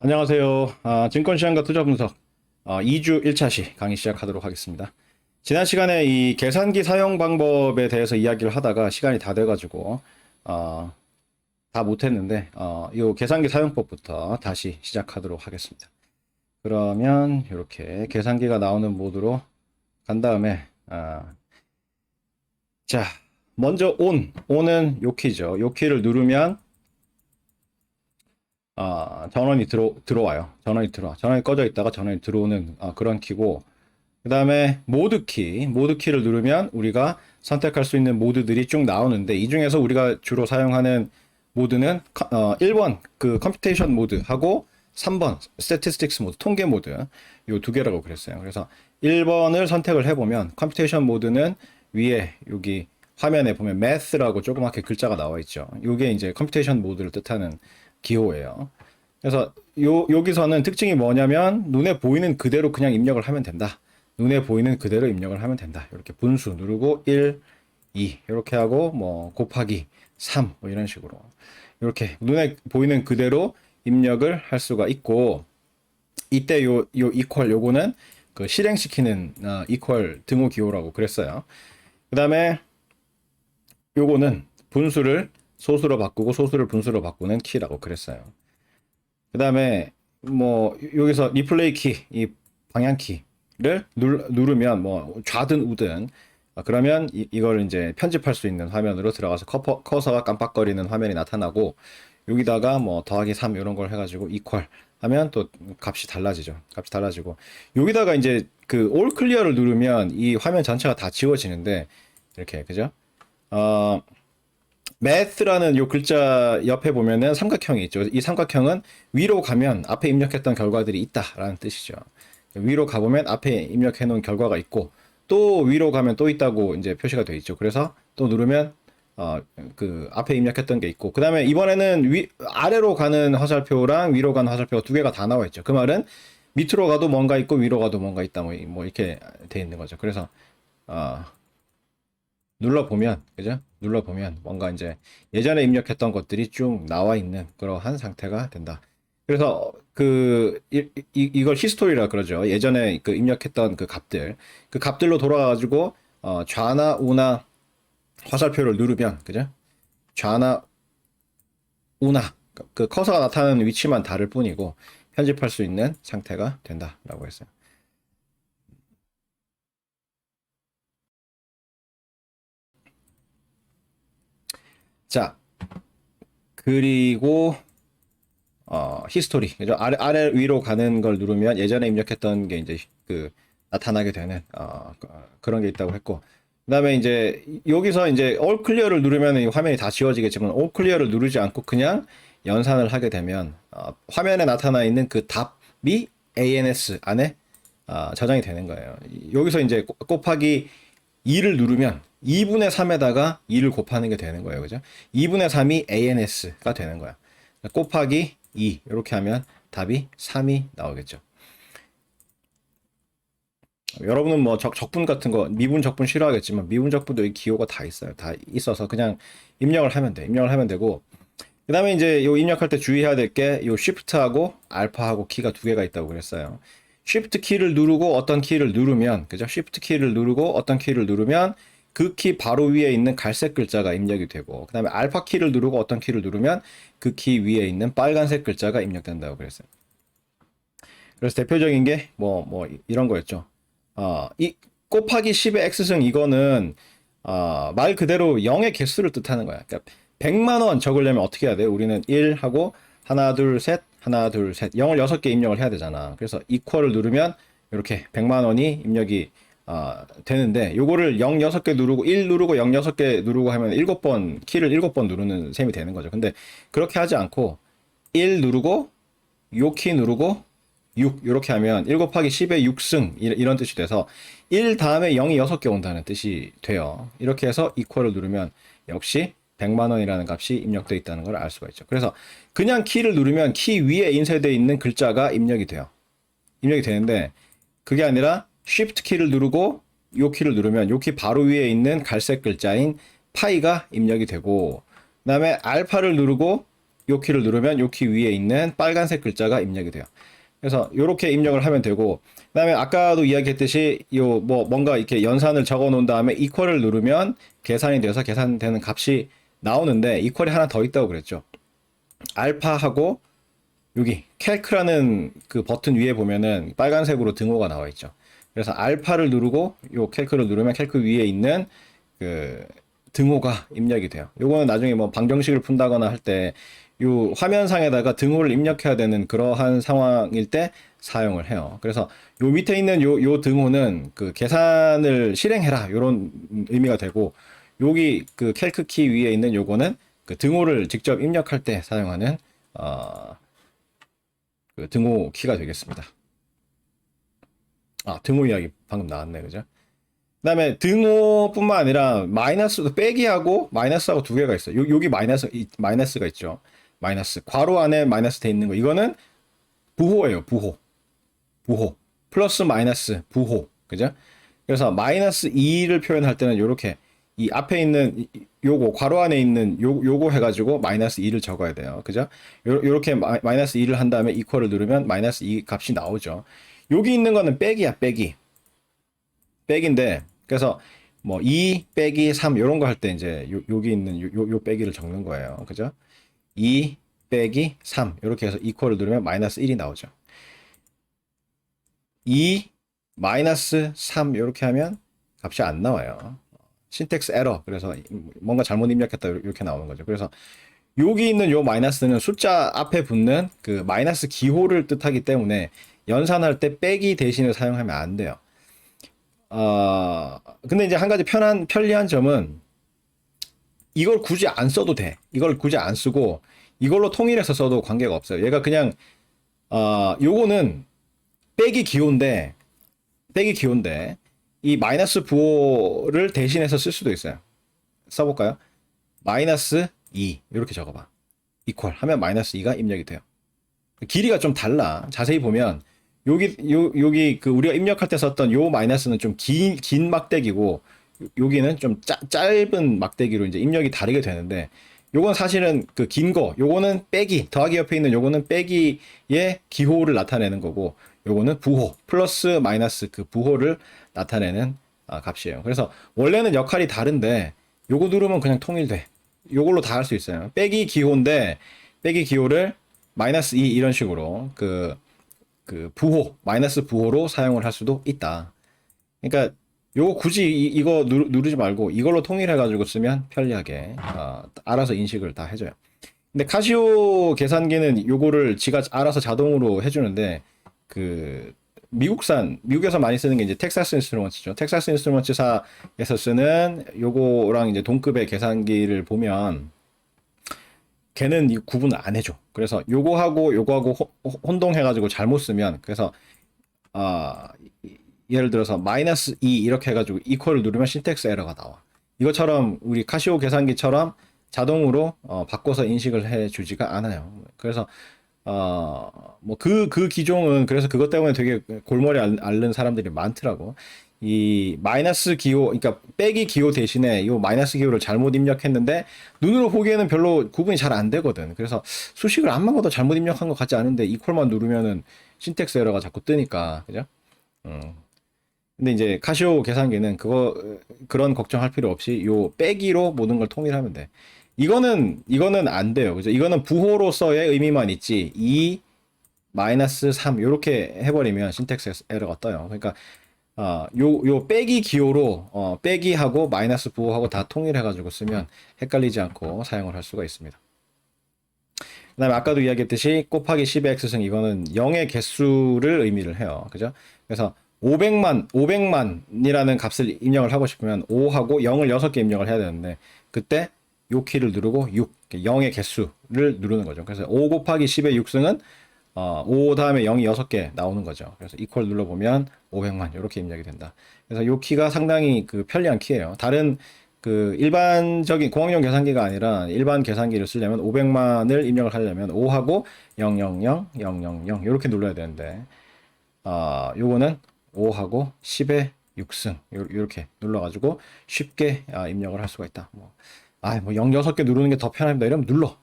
안녕하세요. 증권시장과 투자분석 2주 1차시 강의 시작하도록 하겠습니다. 지난 시간에 이 계산기 사용 방법에 대해서 이야기를 하다가 시간이 다 돼가지고 다 못했는데 이 계산기 사용법부터 다시 시작하도록 하겠습니다. 그러면 이렇게 계산기가 나오는 모드로 간 다음에 자 먼저 on은 요 키죠. 요 키를 누르면 전원이 들어와요. 전원이 꺼져 있다가 전원이 들어오는 그런 키고, 그 다음에 모드 키를 누르면 우리가 선택할 수 있는 모드들이 쭉 나오는데, 이 중에서 우리가 주로 사용하는 모드는 1번 그 컴퓨테이션 모드하고 3번 스태티스틱스 모드, 통계 모드, 요 두 개라고 그랬어요. 그래서 1번을 선택을 해보면 컴퓨테이션 모드는 위에 여기 화면에 보면 math라고 조그맣게 글자가 나와 있죠. 요게 이제 컴퓨테이션 모드를 뜻하는 기호예요. 그래서 여기서는 특징이 뭐냐면 눈에 보이는 그대로 그냥 입력을 하면 된다. 눈에 보이는 그대로 입력을 하면 된다. 이렇게 분수 누르고 1, 2 이렇게 하고 뭐 곱하기 3 뭐 이런 식으로 이렇게 눈에 보이는 그대로 입력을 할 수가 있고, 이때 요 이퀄 요거는 그 실행시키는 이퀄 등호 기호라고 그랬어요. 그 다음에 요거는 분수를 소수로 바꾸고 소수를 분수로 바꾸는 키라고 그랬어요. 그 다음에 뭐 여기서 리플레이 키, 이 방향 키를 누르면 뭐 좌든 우든 그러면 이걸 이제 편집할 수 있는 화면으로 들어가서 커서가 깜빡거리는 화면이 나타나고, 여기다가 뭐 더하기 3 이런 걸 해가지고 이퀄 하면 또 값이 달라지죠. 값이 달라지고, 여기다가 이제 그 올 클리어를 누르면 이 화면 전체가 다 지워지는데, 이렇게 그죠? math라는 요 글자 옆에 보면은 삼각형이 있죠. 이 삼각형은 위로 가면 앞에 입력했던 결과들이 있다라는 뜻이죠. 위로 가보면 앞에 입력해 놓은 결과가 있고, 또 위로 가면 또 있다고 이제 표시가 되어 있죠. 그래서 또 누르면 그 앞에 입력했던 게 있고, 그 다음에 이번에는 아래로 가는 화살표랑 위로 가는 화살표가 두 개가 다 나와 있죠. 그 말은 밑으로 가도 뭔가 있고 위로 가도 뭔가 있다 뭐 이렇게 돼 있는 거죠. 그래서 어, 눌러보면, 그죠? 눌러보면 뭔가 이제 예전에 입력했던 것들이 쭉 나와 있는 그러한 상태가 된다. 그래서 이걸 히스토리라 그러죠. 예전에 그 입력했던 그 값들로 돌아가가지고 좌나 우나 화살표를 누르면, 그죠? 좌나 우나 그 커서가 나타나는 위치만 다를 뿐이고 편집할 수 있는 상태가 된다라고 했어요. 자, 그리고 히스토리. 그죠? 아래 위로 가는 걸 누르면 예전에 입력했던 게 이제 그 나타나게 되는 그런 게 있다고 했고. 그다음에 이제 여기서 이제 올 클리어를 누르면 이 화면이 다 지워지겠지만, 올 클리어를 누르지 않고 그냥 연산을 하게 되면 화면에 나타나 있는 그 답이 ANS 안에 저장이 되는 거예요. 여기서 이제 곱하기 2를 누르면 2분의 3에다가 2를 곱하는 게 되는 거예요. 그죠? 2분의 3이 ANS가 되는 거야. 곱하기 2 이렇게 하면 답이 3이 나오겠죠. 여러분은 뭐 적분 같은 거 미분 적분 싫어하겠지만, 미분 적분도 이 기호가 다 있어요. 다 있어서 그냥 입력을 하면 돼. 입력을 하면 되고, 그 다음에 이제 요 입력할 때 주의해야 될 게 요 쉬프트하고 알파하고 키가 두 개가 있다고 그랬어요. 쉬프트 키를 누르고 어떤 키를 누르면, 그죠? 쉬프트 키를 누르고 어떤 키를 누르면 그 키 바로 위에 있는 갈색 글자가 입력이 되고, 그 다음에 알파 키를 누르고 어떤 키를 누르면 그 키 위에 있는 빨간색 글자가 입력된다고 그랬어요. 그래서 대표적인 게 뭐 이런 거였죠. 이 곱하기 10의 x승, 이거는 말 그대로 0의 개수를 뜻하는 거야. 그러니까 100만 원 적으려면 어떻게 해야 돼? 우리는 1 하고 하나 둘 셋 하나 둘 셋 0을 6개 입력을 해야 되잖아. 그래서 이퀄을 누르면 이렇게 100만 원이 입력이 되는데, 요거를 0 6개 누르고 1 누르고 0 6개 누르고 하면 7번 키를 7번 누르는 셈이 되는 거죠. 근데 그렇게 하지 않고 1 누르고 요 키 누르고 6 이렇게 하면 1 곱하기 10의 6승 이런 뜻이 돼서 1 다음에 0이 6개 온다는 뜻이 돼요. 이렇게 해서 이퀄을 누르면 역시 100만 원이라는 값이 입력되어 있다는 걸 알 수가 있죠. 그래서 그냥 키를 누르면 키 위에 인쇄되어 있는 글자가 입력이 돼요. 입력이 되는데, 그게 아니라 Shift 키를 누르고 요 키를 누르면 요 키 바로 위에 있는 갈색 글자인 파이가 입력이 되고, 그 다음에 알파를 누르고 요 키를 누르면 요 키 위에 있는 빨간색 글자가 입력이 돼요. 그래서 이렇게 입력을 하면 되고, 그다음에 아까도 이야기했듯이 요 뭐 뭔가 이렇게 연산을 적어 놓은 다음에 이퀄을 누르면 계산이 돼서 계산되는 값이 나오는데, 이퀄이 하나 더 있다고 그랬죠. 알파하고 여기 캘크라는 그 버튼 위에 보면은 빨간색으로 등호가 나와 있죠. 그래서 알파를 누르고 요 캘크를 누르면 캘크 위에 있는 그 등호가 입력이 돼요. 요거는 나중에 뭐 방정식을 푼다거나 할 때 요 화면상에다가 등호를 입력해야 되는 그러한 상황일 때 사용을 해요. 그래서 요 밑에 있는 요 등호는 그 계산을 실행해라 요런 의미가 되고, 여기 그 캘크 키 위에 있는 요거는 그 등호를 직접 입력할 때 사용하는 그 등호 키가 되겠습니다. 아, 등호 이야기 방금 나왔네, 그죠? 그다음에 등호뿐만 아니라 마이너스 빼기하고 마이너스하고 두 개가 있어요. 여기 마이너스가 있죠. 마이너스 괄호 안에 마이너스 돼 있는 거, 이거는 부호예요. 부호 플러스 마이너스 부호, 그죠? 그래서 마이너스 2를 표현할 때는 이렇게 이 앞에 있는 요거 괄호 안에 있는 요거 해가지고 마이너스 2를 적어야 돼요. 그죠? 요렇게 마이너스 2를 한 다음에 이퀄을 누르면 마이너스 2 값이 나오죠. 여기 있는 거는 빼기야, 빼기인데, 그래서 뭐 2 빼기 3 요런 거 할 때 이제 여기 있는 요 빼기를 적는 거예요. 그죠? 2 빼기 3 이렇게 해서 이퀄을 누르면 마이너스 1이 나오죠. 2 마이너스 3 이렇게 하면 값이 안 나와요. 신텍스 에러. 그래서 뭔가 잘못 입력했다 이렇게 나오는 거죠. 그래서 여기 있는 요 마이너스는 숫자 앞에 붙는 그 마이너스 기호를 뜻하기 때문에 연산할 때 빼기 대신에 사용하면 안 돼요. 근데 이제 한 가지 편리한 점은 이걸 굳이 안 써도 돼. 이걸 굳이 안 쓰고 이걸로 통일해서 써도 관계가 없어요. 얘가 그냥 요거는 빼기 기호인데 이 마이너스 부호를 대신해서 쓸 수도 있어요. 써볼까요? 마이너스 2 이렇게 적어봐. 이퀄 하면 마이너스 2가 입력이 돼요. 길이가 좀 달라. 자세히 보면 여기 그 우리가 입력할 때 썼던 요 마이너스는 좀 긴 막대기고, 여기는 좀 짧은 막대기로 이제 입력이 다르게 되는데, 요건 사실은 그 긴 거, 요거는 빼기, 더하기 옆에 있는 요거는 빼기의 기호를 나타내는 거고, 요거는 부호, 플러스 마이너스 그 부호를 나타내는 값이에요. 그래서 원래는 역할이 다른데 요거 누르면 그냥 통일돼. 요걸로 다 할 수 있어요. 빼기 기호인데 빼기 기호를 마이너스 2 이런 식으로 그 부호, 마이너스 부호로 사용을 할 수도 있다. 그러니까 요거 굳이 이거 누르지 말고 이걸로 통일해가지고 쓰면 편리하게 알아서 인식을 다 해줘요. 근데 카시오 계산기는 요거를 지가 알아서 자동으로 해주는데, 그 미국에서 많이 쓰는 게 이제 텍사스 인스트루먼츠죠. 텍사스 인스트루먼츠사에서 쓰는 요거랑 이제 동급의 계산기를 보면 걔는 이 구분을 안 해줘. 그래서 요거하고 혼동해가지고 잘못 쓰면, 그래서 예를 들어서 마이너스 2 이렇게 해가지고 이퀄을 누르면 신텍스 에러가 나와. 이것처럼 우리 카시오 계산기처럼 자동으로 바꿔서 인식을 해주지가 않아요. 그래서 뭐 그 기종은 그래서 그것 때문에 되게 골머리 앓는 사람들이 많더라고. 이 마이너스 기호, 그러니까 빼기 기호 대신에 이 마이너스 기호를 잘못 입력했는데 눈으로 보기에는 별로 구분이 잘 안 되거든. 그래서 수식을 안만 봐도 잘못 입력한 것 같지 않은데 이퀄만 누르면은 신텍스 에러가 자꾸 뜨니까, 그죠? 근데 이제 카시오 계산기는 그런 걱정할 필요 없이 요 빼기로 모든 걸 통일하면 돼. 이거는 안 돼요. 그죠? 이거는 부호로서의 의미만 있지 2 마이너스 3 요렇게 해버리면 신텍스 에러가 떠요. 그러니까 요 빼기 기호로 빼기하고 마이너스 부호하고 다 통일해가지고 쓰면 헷갈리지 않고 사용을 할 수가 있습니다. 그다음에 아까도 이야기했듯이 곱하기 10의 x승, 이거는 0의 개수를 의미를 해요. 그죠? 그래서 500만이라는 값을 입력을 하고 싶으면 5하고 0을 6개 입력을 해야 되는데, 그때 요 키를 누르고 6, 0의 개수를 누르는 거죠. 그래서 5 곱하기 10의 6승은 5 다음에 0이 6개 나오는 거죠. 그래서 이퀄 눌러보면 500만 이렇게 입력이 된다. 그래서 요 키가 상당히 그 편리한 키예요. 다른 그 일반적인 공학용 계산기가 아니라 일반 계산기를 쓰려면 500만을 입력을 하려면 5하고 000, 000 이렇게 눌러야 되는데, 요거는 5하고 10의 6승 이렇게 눌러가지고 쉽게 입력을 할 수가 있다. 뭐 0, 6개 누르는 게 더 편합니다. 이러면 눌러.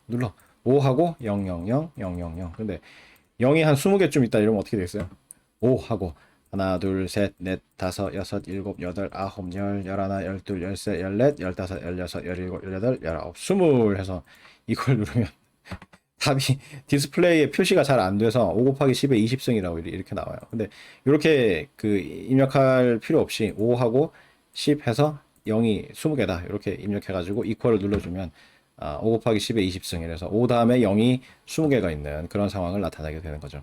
5하고 0, 0, 0, 0, 0, 0. 근데 0이 한 20개쯤 있다 이러면 어떻게 되겠어요? 5하고 하나, 둘, 셋, 넷, 다섯, 여섯, 일곱, 여덟, 아홉, 열, 열하나, 열둘, 열세, 열넷, 열다섯, 열여섯, 열일곱, 열여덟, 열아홉, 스물 해서 이걸 누르면 답이 디스플레이에 표시가 잘 안 돼서 5 곱하기 10의 20승이라고 이렇게 나와요. 근데 이렇게 그 입력할 필요 없이 5하고 10 해서 0이 20개다. 이렇게 입력해가지고 이퀄을 눌러주면 5 곱하기 10의 20승 이래서 5 다음에 0이 20개가 있는 그런 상황을 나타내게 되는 거죠.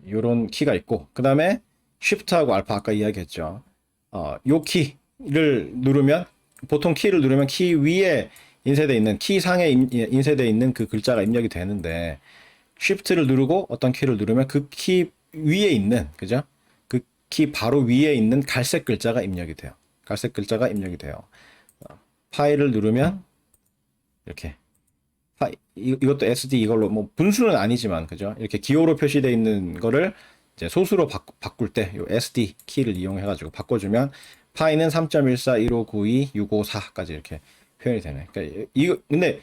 요런 키가 있고 그 다음에 Shift하고 알파 아까 이야기했죠. 요 키를 누르면 보통 키를 누르면 키 위에 인쇄되어 있는 키 상에 인쇄되어 있는 그 글자가 입력이 되는데 Shift를 누르고 어떤 키를 누르면 그 키 위에 있는 그죠? 그 키 바로 위에 있는 갈색 글자가 입력이 돼요. 갈색 글자가 입력이 돼요. 파일을 누르면 이렇게 이것도 SD 이걸로 뭐 분수는 아니지만 그죠? 이렇게 기호로 표시되어 있는 거를 이제 소수로 바꿀 때 요 SD 키를 이용해 가지고 바꿔주면 파이는 3.141592654654까지 이렇게 표현이 되네. 그러니까 이거 근데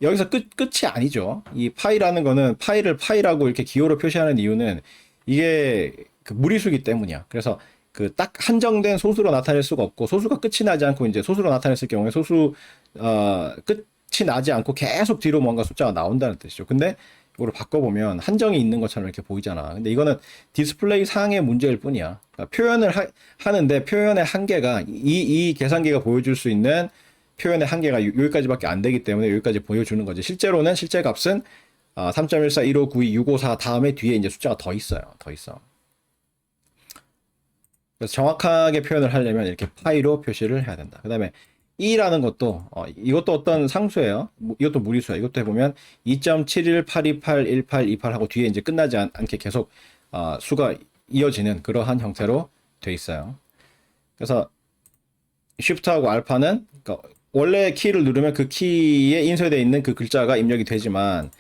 여기서 끝이 아니죠. 이 파이라는 거는 파일을 파이라고 이렇게 기호로 표시하는 이유는 이게 그 무리수기 때문이야. 그래서 그 딱 한정된 소수로 나타낼 수가 없고 소수가 끝이 나지 않고 이제 소수로 나타냈을 경우에 소수 끝이 나지 않고 계속 뒤로 뭔가 숫자가 나온다는 뜻이죠. 근데 이거를 바꿔보면 한정이 있는 것처럼 이렇게 보이잖아. 근데 이거는 디스플레이 상의 문제일 뿐이야. 그러니까 표현을 하는데 표현의 한계가 이 계산기가 보여줄 수 있는 표현의 한계가 여기까지밖에 안 되기 때문에 여기까지 보여주는 거지. 실제로는 실제 값은 3.1415926554 다음에 뒤에 이제 숫자가 더 있어요. 더 있어. 그래서 정확하게 표현을 하려면 이렇게 파이로 표시를 해야 된다. 그 다음에 E라는 것도 이것도 어떤 상수예요. 이것도 무리수야. 이것도 해보면 2.718281828 하고 뒤에 이제 끝나지 않게 계속 수가 이어지는 그러한 형태로 돼 있어요. 그래서 Shift하고 알파는 그러니까 원래 키를 누르면 그 키에 인쇄되어 있는 그 글자가 입력이 되지만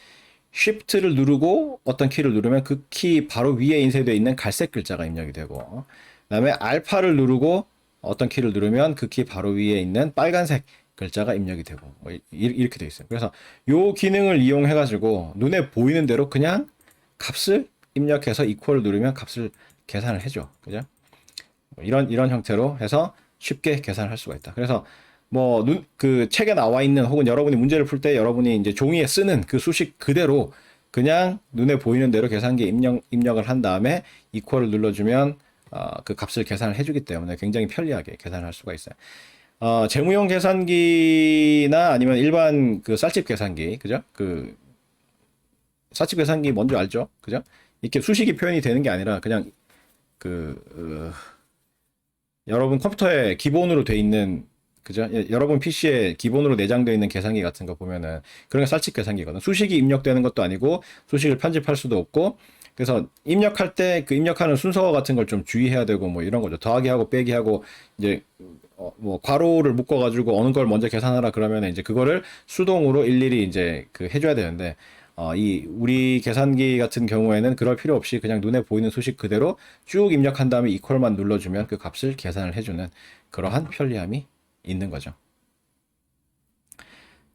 Shift를 누르고 어떤 키를 누르면 그 키 바로 위에 인쇄되어 있는 갈색 글자가 입력이 되고 그다음에 알파를 누르고 어떤 키를 누르면 그 키 바로 위에 있는 빨간색 글자가 입력이 되고 뭐 이렇게 되어 있어요. 그래서 요 기능을 이용해 가지고 눈에 보이는 대로 그냥 값을 입력해서 이퀄을 누르면 값을 계산을 해줘. 그죠? 뭐 이런 형태로 해서 쉽게 계산을 할 수가 있다. 그래서 뭐 그 책에 나와 있는 혹은 여러분이 문제를 풀 때 여러분이 이제 종이에 쓰는 그 수식 그대로 그냥 눈에 보이는 대로 계산기에 입력을 한 다음에 이퀄을 눌러주면 그 값을 계산을 해주기 때문에 굉장히 편리하게 계산을 할 수가 있어요. 재무용 계산기나 아니면 일반 그 쌀집 계산기, 그죠? 그 쌀집 계산기 뭔지 알죠? 그죠? 이렇게 수식이 표현이 되는 게 아니라 그냥 여러분 컴퓨터에 기본으로 돼 있는 그죠? 여러분 PC에 기본으로 내장되어 있는 계산기 같은 거 보면은 그런 게 쌀집 계산기거든. 수식이 입력되는 것도 아니고 수식을 편집할 수도 없고 그래서 입력할 때 그 입력하는 순서 같은 걸 좀 주의해야 되고 뭐 이런 거죠. 더하기 하고 빼기 하고 이제 뭐 괄호를 묶어 가지고 어느 걸 먼저 계산하라 그러면 이제 그거를 수동으로 일일이 이제 그 해줘야 되는데 이 우리 계산기 같은 경우에는 그럴 필요 없이 그냥 눈에 보이는 수식 그대로 쭉 입력한 다음에 이퀄만 눌러주면 그 값을 계산을 해주는 그러한 편리함이 있는 거죠.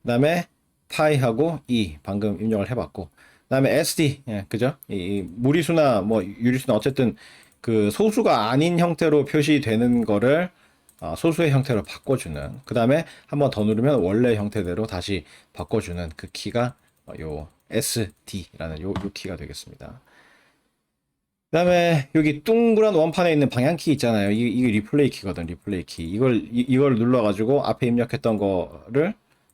그 다음에 파이하고 E 방금 입력을 해봤고 그 다음에 SD 그죠? 이 무리수나 뭐 유리수나 어쨌든 그 소수가 아닌 형태로 표시되는 거를 소수의 형태로 바꿔주는 그 다음에 한 번 더 누르면 원래 형태대로 다시 바꿔주는 그 키가 요 SD라는 요 키가 되겠습니다. 그 다음에 여기 둥그란 원판에 있는 방향키 있잖아요. 이게 리플레이 키거든. 리플레이 키. 이걸 눌러가지고 앞에 입력했던 거를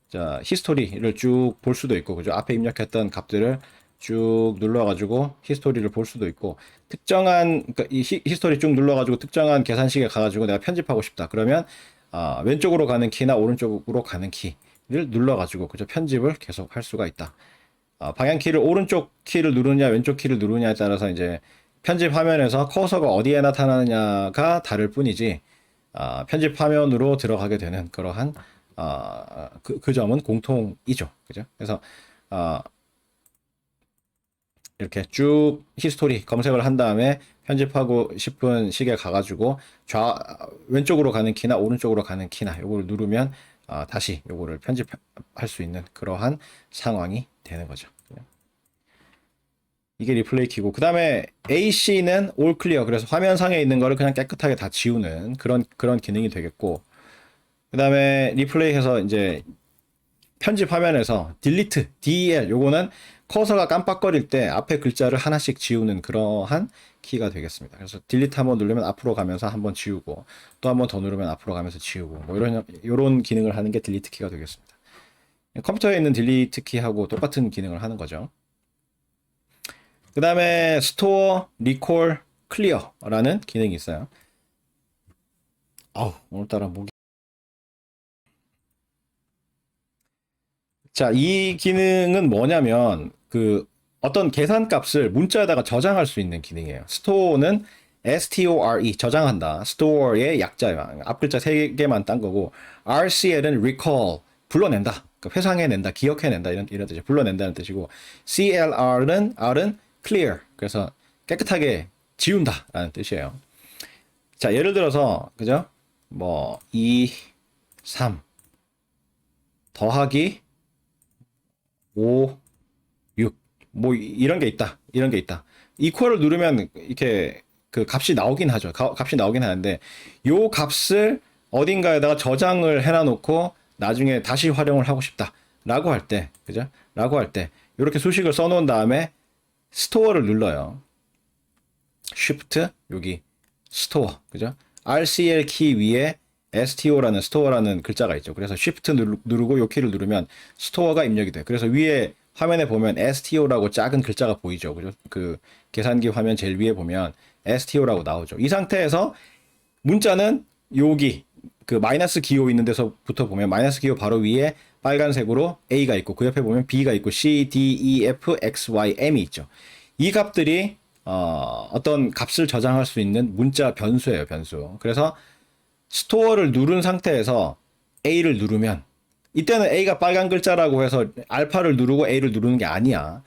자 히스토리를 쭉 볼 수도 있고 그죠? 앞에 입력했던 값들을 쭉 눌러가지고 히스토리를 볼 수도 있고 특정한 그러니까 이 히스토리 쭉 눌러가지고 특정한 계산식에 가가지고 내가 편집하고 싶다. 그러면 왼쪽으로 가는 키나 오른쪽으로 가는 키를 눌러가지고 그죠? 편집을 계속 할 수가 있다. 방향키를 오른쪽 키를 누르냐 왼쪽 키를 누르냐에 따라서 이제 편집 화면에서 커서가 어디에 나타나느냐가 다를 뿐이지 편집 화면으로 들어가게 되는 그러한 그 점은 공통이죠. 그죠? 그래서 이렇게 쭉 히스토리 검색을 한 다음에 편집하고 싶은 식에 가가지고 왼쪽으로 가는 키나 오른쪽으로 가는 키나 요걸 누르면 다시 요거를 편집할 수 있는 그러한 상황이 되는 거죠. 이게 리플레이 키고, 그 다음에 AC는 올 클리어. 그래서 화면상에 있는 거를 그냥 깨끗하게 다 지우는 그런 기능이 되겠고, 그 다음에 리플레이해서 이제 편집 화면에서 딜리트, DEL, 요거는 커서가 깜빡거릴 때 앞에 글자를 하나씩 지우는 그러한 키가 되겠습니다. 그래서 딜리트 한번 누르면 앞으로 가면서 한번 지우고, 또 한번 더 누르면 앞으로 가면서 지우고, 뭐 이런 기능을 하는 게 딜리트 키가 되겠습니다. 컴퓨터에 있는 딜리트 키하고 똑같은 기능을 하는 거죠. 그 다음에 스토어, 리콜, 클리어라는 기능이 있어요. 오늘따라 목이. 자, 이 기능은 뭐냐면, 어떤 계산값을 문자에다가 저장할 수 있는 기능이에요. 스토어는 store, 저장한다. store의 약자예요. 앞글자 3개만 딴 거고, rcl은 recall, 불러낸다. 그러니까 회상해낸다, 기억해낸다, 이런 뜻이 불러낸다는 뜻이고, r은 clear, 그래서 깨끗하게 지운다라는 뜻이에요. 자, 예를 들어서, 그죠? 2, 3, 더하기 5, 6, 이런 게 있다. 이런 게 있다. 이퀄을 누르면 이렇게 그 값이 나오긴 하죠. 값이 나오긴 하는데, 요 값을 어딘가에다가 저장을 해놔놓고 나중에 다시 활용을 하고 싶다. 라고 할 때, 그죠? 라고 할 때, 이렇게 수식을 써놓은 다음에 스토어를 눌러요. Shift, 여기 스토어, 그죠? RCL 키 위에 STO라는 스토어라는 글자가 있죠. 그래서 Shift 누르고 요 키를 누르면 스토어가 입력이 돼요. 그래서 위에 화면에 보면 STO라고 작은 글자가 보이죠. 그죠? 그 계산기 화면 제일 위에 보면 STO라고 나오죠. 이 상태에서 문자는 여기 그 마이너스 기호 있는 데서부터 보면 마이너스 기호 바로 위에 빨간색으로 A가 있고 그 옆에 보면 B가 있고 C, D, E, F, X, Y, M이 있죠. 이 값들이 어떤 값을 저장할 수 있는 문자 변수예요, 변수. 그래서 스토어를 누른 상태에서 A를 누르면 이때는 A가 빨간 글자라고 해서 알파를 누르고 A를 누르는 게 아니야.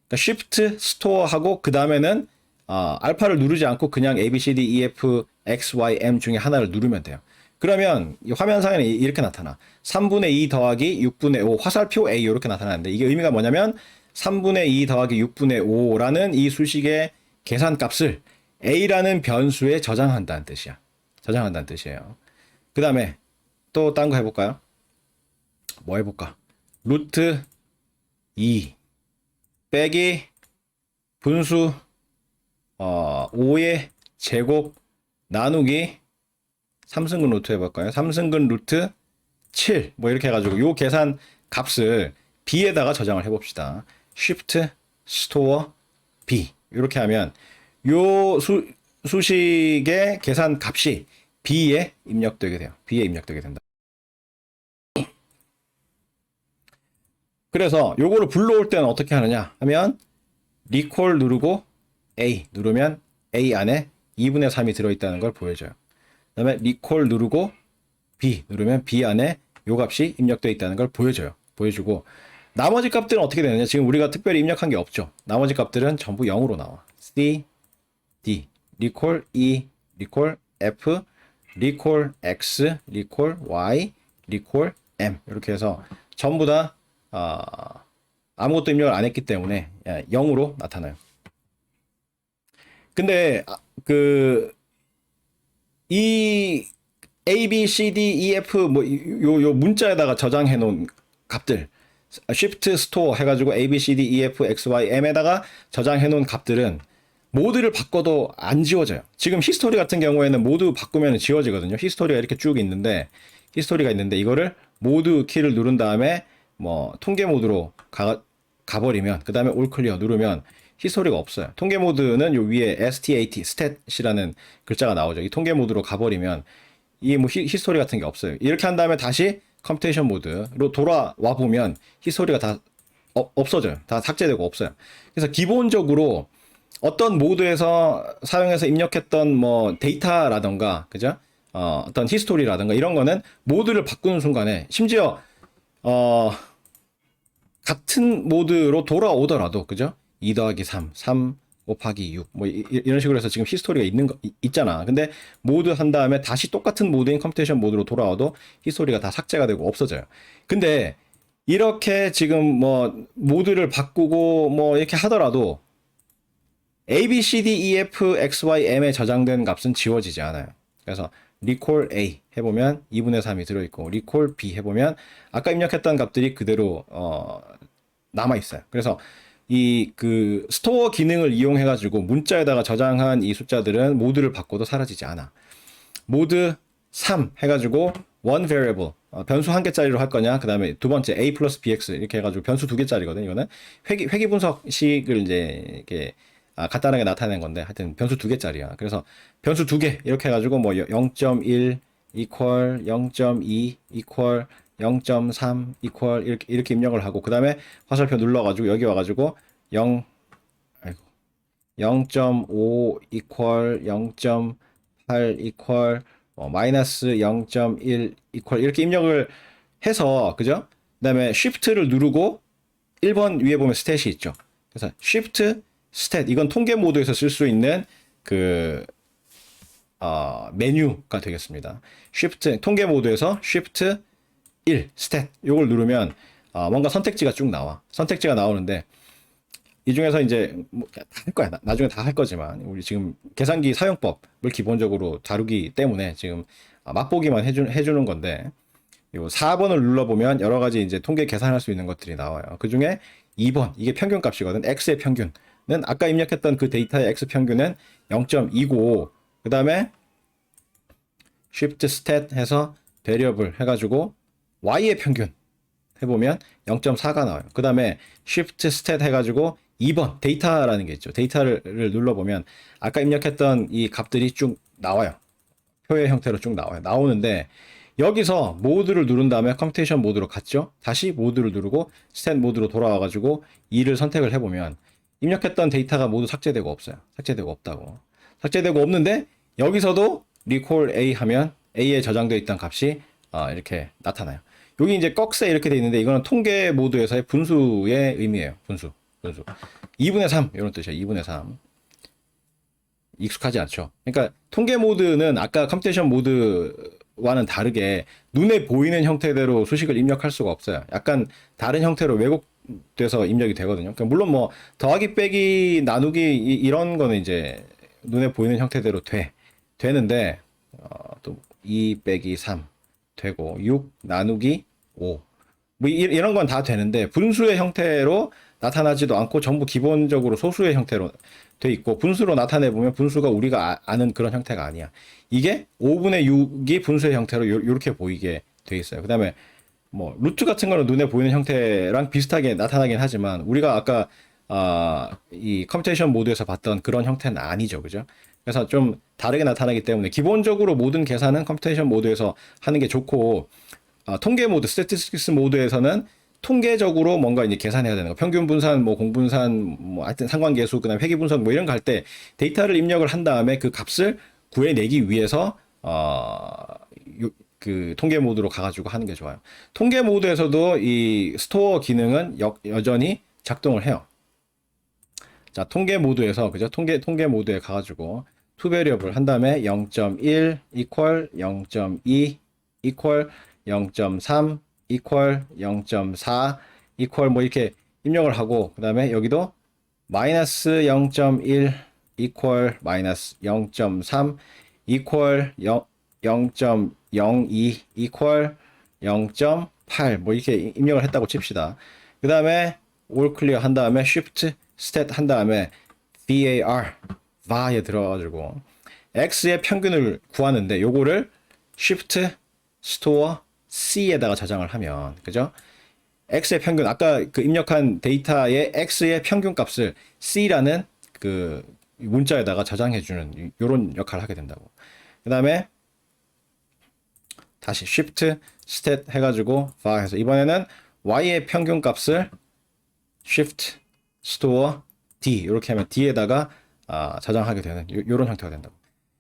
그러니까 Shift 스토어하고 그 다음에는 알파를 누르지 않고 그냥 A, B, C, D, E, F, X, Y, M 중에 하나를 누르면 돼요. 그러면 이 화면상에는 이렇게 나타나. 3분의 2 더하기 6분의 5 화살표 A 이렇게 나타나는데 이게 의미가 뭐냐면 3분의 2 더하기 6분의 5라는 이 수식의 계산값을 A라는 변수에 저장한다는 뜻이야. 저장한다는 뜻이에요. 그 다음에 또 딴 거 해볼까요? 뭐 해볼까? 루트 2 빼기 분수 5의 제곱 나누기 3승근 루트 해볼까요? 3승근 루트 7 뭐 이렇게 해가지고 요 계산 값을 B에다가 저장을 해봅시다. Shift Store B 이렇게 하면 요 수식의 계산 값이 B에 입력되게 돼요. B에 입력되게 된다. 그래서 요거를 불러올 때는 어떻게 하느냐 하면 리콜 누르고 A 누르면 A 안에 2분의 3이 들어있다는 걸 보여줘요. 그 다음에 리콜 누르고 B 누르면 B 안에 요 값이 입력되어 있다는 걸 보여주고 나머지 값들은 어떻게 되느냐. 지금 우리가 특별히 입력한 게 없죠. 나머지 값들은 전부 0으로 나와. C, D, 리콜 E, 리콜 F, 리콜 X, 리콜 Y, 리콜 M 이렇게 해서 전부 다 아무것도 입력을 안 했기 때문에 0으로 나타나요. 근데 이 A, B, C, D, E, F 요 문자에다가 저장해 놓은 값들 Shift Store 해가지고 A, B, C, D, E, F, X, Y, M에다가 저장해 놓은 값들은 모드를 바꿔도 안 지워져요. 지금 히스토리 같은 경우에는 모드 바꾸면 지워지거든요. 히스토리가 이렇게 쭉 있는데 이거를 모드 키를 누른 다음에 통계 모드로 가버리면 그 다음에 올 클리어 누르면 히스토리가 없어요. 통계 모드는 요 위에 STAT, 스탯이라는 글자가 나오죠. 이 통계 모드로 가버리면 이 히스토리 같은 게 없어요. 이렇게 한 다음에 다시 컴퓨테이션 모드로 돌아와 보면 히스토리가 다 없어져요. 다 삭제되고 없어요. 그래서 기본적으로 어떤 모드에서 사용해서 입력했던 데이터라던가 그죠? 어떤 히스토리라던가 이런 거는 모드를 바꾸는 순간에 심지어 같은 모드로 돌아오더라도 그죠? 2 더하기 3, 3 곱하기 6, 뭐 이런 식으로 해서 지금 히스토리가 있잖아. 근데 모드 한 다음에 다시 똑같은 모드인 컴퓨테이션 모드로 돌아와도 히스토리가 다 삭제가 되고 없어져요. 근데 이렇게 지금 뭐 모드를 바꾸고 뭐 이렇게 하더라도 A, B, C, D, E, F, X, Y, M에 저장된 값은 지워지지 않아요. 그래서 recall A 해보면 2분의 3이 들어있고 recall B 해보면 아까 입력했던 값들이 그대로 남아 있어요. 그래서 이 그 스토어 기능을 이용해 가지고 문자에다가 저장한 이 숫자들은 모드를 바꿔도 사라지지 않아. 모드 3 해가지고 one variable 변수 한 개짜리로 할 거냐, 그 다음에 두 번째 a 플러스 bx 이렇게 해가지고 변수 두 개짜리거든. 이거는 회귀 분석식을 이제 이렇게 간단하게 나타낸 건데 하여튼 변수 두 개짜리야. 그래서 변수 두 개 이렇게 해가지고 뭐 0.1 equal 0.2 equal 0.3 equal 이렇게 입력을 하고 그 다음에 화살표 눌러가지고 여기 와가지고 0.5 equal 0.8 equal 마이너스 0.1 equal 이렇게 입력을 해서 그죠? 그다음에 shift를 누르고 1번 위에 보면 스탯이 있죠. 그래서 shift stat 이건 통계 모드에서 쓸 수 있는 그 메뉴가 되겠습니다. shift 통계 모드에서 shift 1 stat 요걸 누르면 뭔가 선택지가 쭉 나와. 선택지가 나오는데 이 중에서 이제 뭐 다 할 거야. 나중에 다 할 거지만 우리 지금 계산기 사용법을 기본적으로 다루기 때문에 지금 맛보기만 해주는 건데 요 4번을 눌러보면 여러 가지 이제 통계 계산할 수 있는 것들이 나와요. 그 중에 2번 이게 평균 값이거든. x의 평균은 아까 입력했던 그 데이터의 x 평균은 0.2고 그 다음에 shift stat 해서 variable 해가지고 y의 평균 해보면 0.4가 나와요. 그 다음에 shift stat 해가지고 2번 데이터라는 게 있죠. 데이터를 눌러보면 아까 입력했던 이 값들이 쭉 나와요. 표의 형태로 쭉 나와요. 나오는데 여기서 모드를 누른 다음에 컴퓨테이션 모드로 갔죠. 다시 모드를 누르고 스탯 모드로 돌아와가지고 2를 선택을 해보면 입력했던 데이터가 모두 삭제되고 없어요. 삭제되고 없다고. 삭제되고 없는데 여기서도 recall A 하면 A에 저장되어 있던 값이 이렇게 나타나요. 여기 이제 꺽쇠 이렇게 돼 있는데 이거는 통계 모드에서의 분수의 의미예요. 분수. 2분의 3 이런 뜻이에요. 2분의 3. 익숙하지 않죠. 그러니까 통계 모드는 아까 컴퓨테이션 모드와는 다르게 눈에 보이는 형태대로 수식을 입력할 수가 없어요. 약간 다른 형태로 왜곡돼서 입력이 되거든요. 그러니까 물론 뭐 더하기 빼기 나누기 이런 거는 이제 눈에 보이는 형태대로 되는데 또 2 빼기 3 되고 6 나누기 5 뭐 이런 건 다 되는데 분수의 형태로 나타나지도 않고 전부 기본적으로 소수의 형태로 돼 있고 분수로 나타내 보면 분수가 우리가 아는 그런 형태가 아니야. 이게 5분의 6이 분수의 형태로 이렇게 보이게 돼 있어요. 그다음에 뭐 루트 같은 거는 눈에 보이는 형태랑 비슷하게 나타나긴 하지만 우리가 아까 이 컴퓨테이션 모드에서 봤던 그런 형태는 아니죠. 그죠? 그래서 좀 다르게 나타나기 때문에 기본적으로 모든 계산은 컴퓨테이션 모드에서 하는 게 좋고 통계 모드, 스태티스틱스 모드에서는 통계적으로 뭔가 이제 계산해야 되는 거. 평균 분산, 뭐 공분산, 뭐 하여튼 상관계수, 그다음에 회귀 분석 뭐 이런 거 할 때 데이터를 입력을 한 다음에 그 값을 구해내기 위해서 그 통계 모드로 가가지고 하는 게 좋아요. 통계 모드에서도 이 스토어 기능은 여전히 작동을 해요. 자, 통계 모드에서 그죠? 통계 모드에 가가지고 to variable 한 다음에 0.1 equal 0.2 equal 0.3 equal 0.4 equal 뭐 이렇게 입력을 하고 그 다음에 여기도 마이너스 0.1 equal 마이너스 0.3 equal 0.02 equal 0.8 뭐 이렇게 입력을 했다고 칩시다. 그 다음에 all clear 한 다음에 shift stat 한 다음에 var에 들어가지고 x의 평균을 구하는데 요거를 shift store C에다가 저장을 하면 그죠? X의 평균 아까 그 입력한 데이터의 X의 평균 값을 C라는 그 문자에다가 저장해주는 이런 역할을 하게 된다고. 그 다음에 다시 Shift Stat 해가지고 var 해서 이번에는 Y의 평균 값을 Shift Store D 이렇게 하면 D에다가 저장하게 되는 이런 형태가 된다고.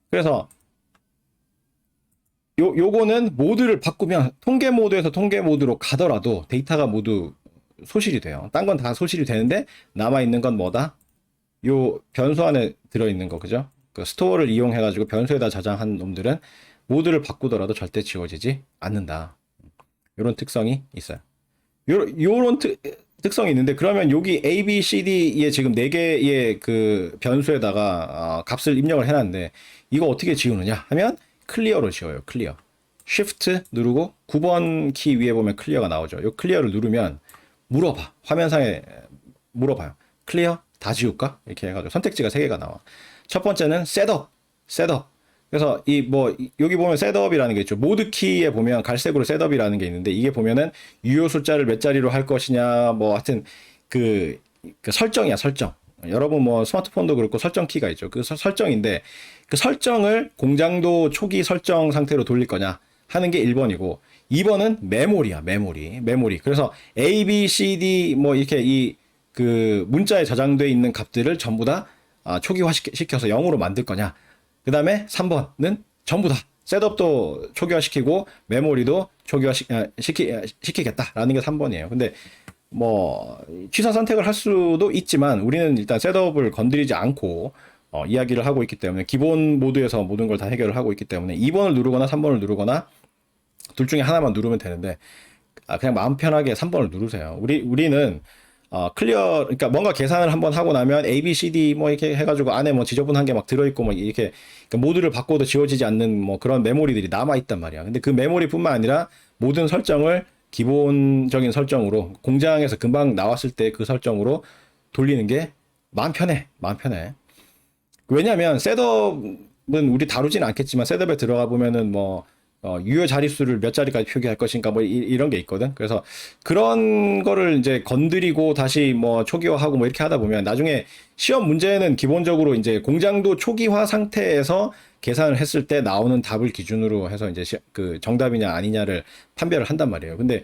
그래서 요거는 모드를 바꾸면 통계 모드에서 통계 모드로 가더라도 데이터가 모두 소실이 돼요. 딴 건 다 소실이 되는데 남아있는 건 뭐다? 요 변수 안에 들어있는 거, 그죠? 그 스토어를 이용해가지고 변수에다 저장한 놈들은 모드를 바꾸더라도 절대 지워지지 않는다. 이런 특성이 있어요. 요런 특성이 있는데, 그러면 여기 A, B, C, D의 지금 4개의 그 변수에다가 값을 입력을 해놨는데, 이거 어떻게 지우느냐 하면 클리어로 지워요. 클리어. Shift 누르고 9번 키 위에 보면 클리어가 나오죠. 요 클리어를 누르면 물어봐. 화면상에 물어봐요. 클리어? 다 지울까? 이렇게 해가지고 선택지가 3개가 나와. 첫 번째는 셋업. 셋업. 그래서 이 뭐 여기 보면 셋업이라는 게 있죠. 모드 키에 보면 갈색으로 셋업이라는 게 있는데, 이게 보면은 유효 숫자를 몇 자리로 할 것이냐, 뭐 하여튼 그 설정이야, 설정. 여러분 뭐 스마트폰도 그렇고 설정 키가 있죠. 그 설정인데, 그 설정을 공장도 초기 설정 상태로 돌릴 거냐 하는 게 1번이고, 2번은 메모리야, 메모리. 메모리. 그래서 A, B, C, D 뭐 이렇게 이 그 문자에 저장돼 있는 값들을 전부 다 초기화 시켜서 0으로 만들 거냐. 그 다음에 3번은 전부 다 셋업도 초기화 시키고 메모리도 초기화 시키겠다라는 게 3번이에요. 근데 뭐 취사 선택을 할 수도 있지만, 우리는 일단 셋업을 건드리지 않고 이야기를 하고 있기 때문에, 기본 모드에서 모든 걸 다 해결을 하고 있기 때문에 2번을 누르거나 3번을 누르거나 둘 중에 하나만 누르면 되는데, 그냥 마음 편하게 3번을 누르세요. 우리는 클리어, 그러니까 뭔가 계산을 한번 하고 나면 A, B, C, D 뭐 이렇게 해가지고 안에 뭐 지저분한 게 막 들어있고 뭐 이렇게, 그러니까 모드를 바꿔도 지워지지 않는 뭐 그런 메모리들이 남아있단 말이야. 근데 그 메모리뿐만 아니라 모든 설정을 기본적인 설정으로, 공장에서 금방 나왔을 때 그 설정으로 돌리는 게 마음 편해. 마음 편해. 왜냐면 셋업은 우리 다루진 않겠지만, 셋업에 들어가 보면은 뭐 유효 자릿수를 몇 자리까지 표기할 것인가 뭐 이런 게 있거든. 그래서 그런 거를 이제 건드리고 다시 뭐 초기화하고 뭐 이렇게 하다 보면, 나중에 시험 문제는 기본적으로 이제 공장도 초기화 상태에서 계산을 했을 때 나오는 답을 기준으로 해서 이제 그 정답이냐 아니냐를 판별을 한단 말이에요. 근데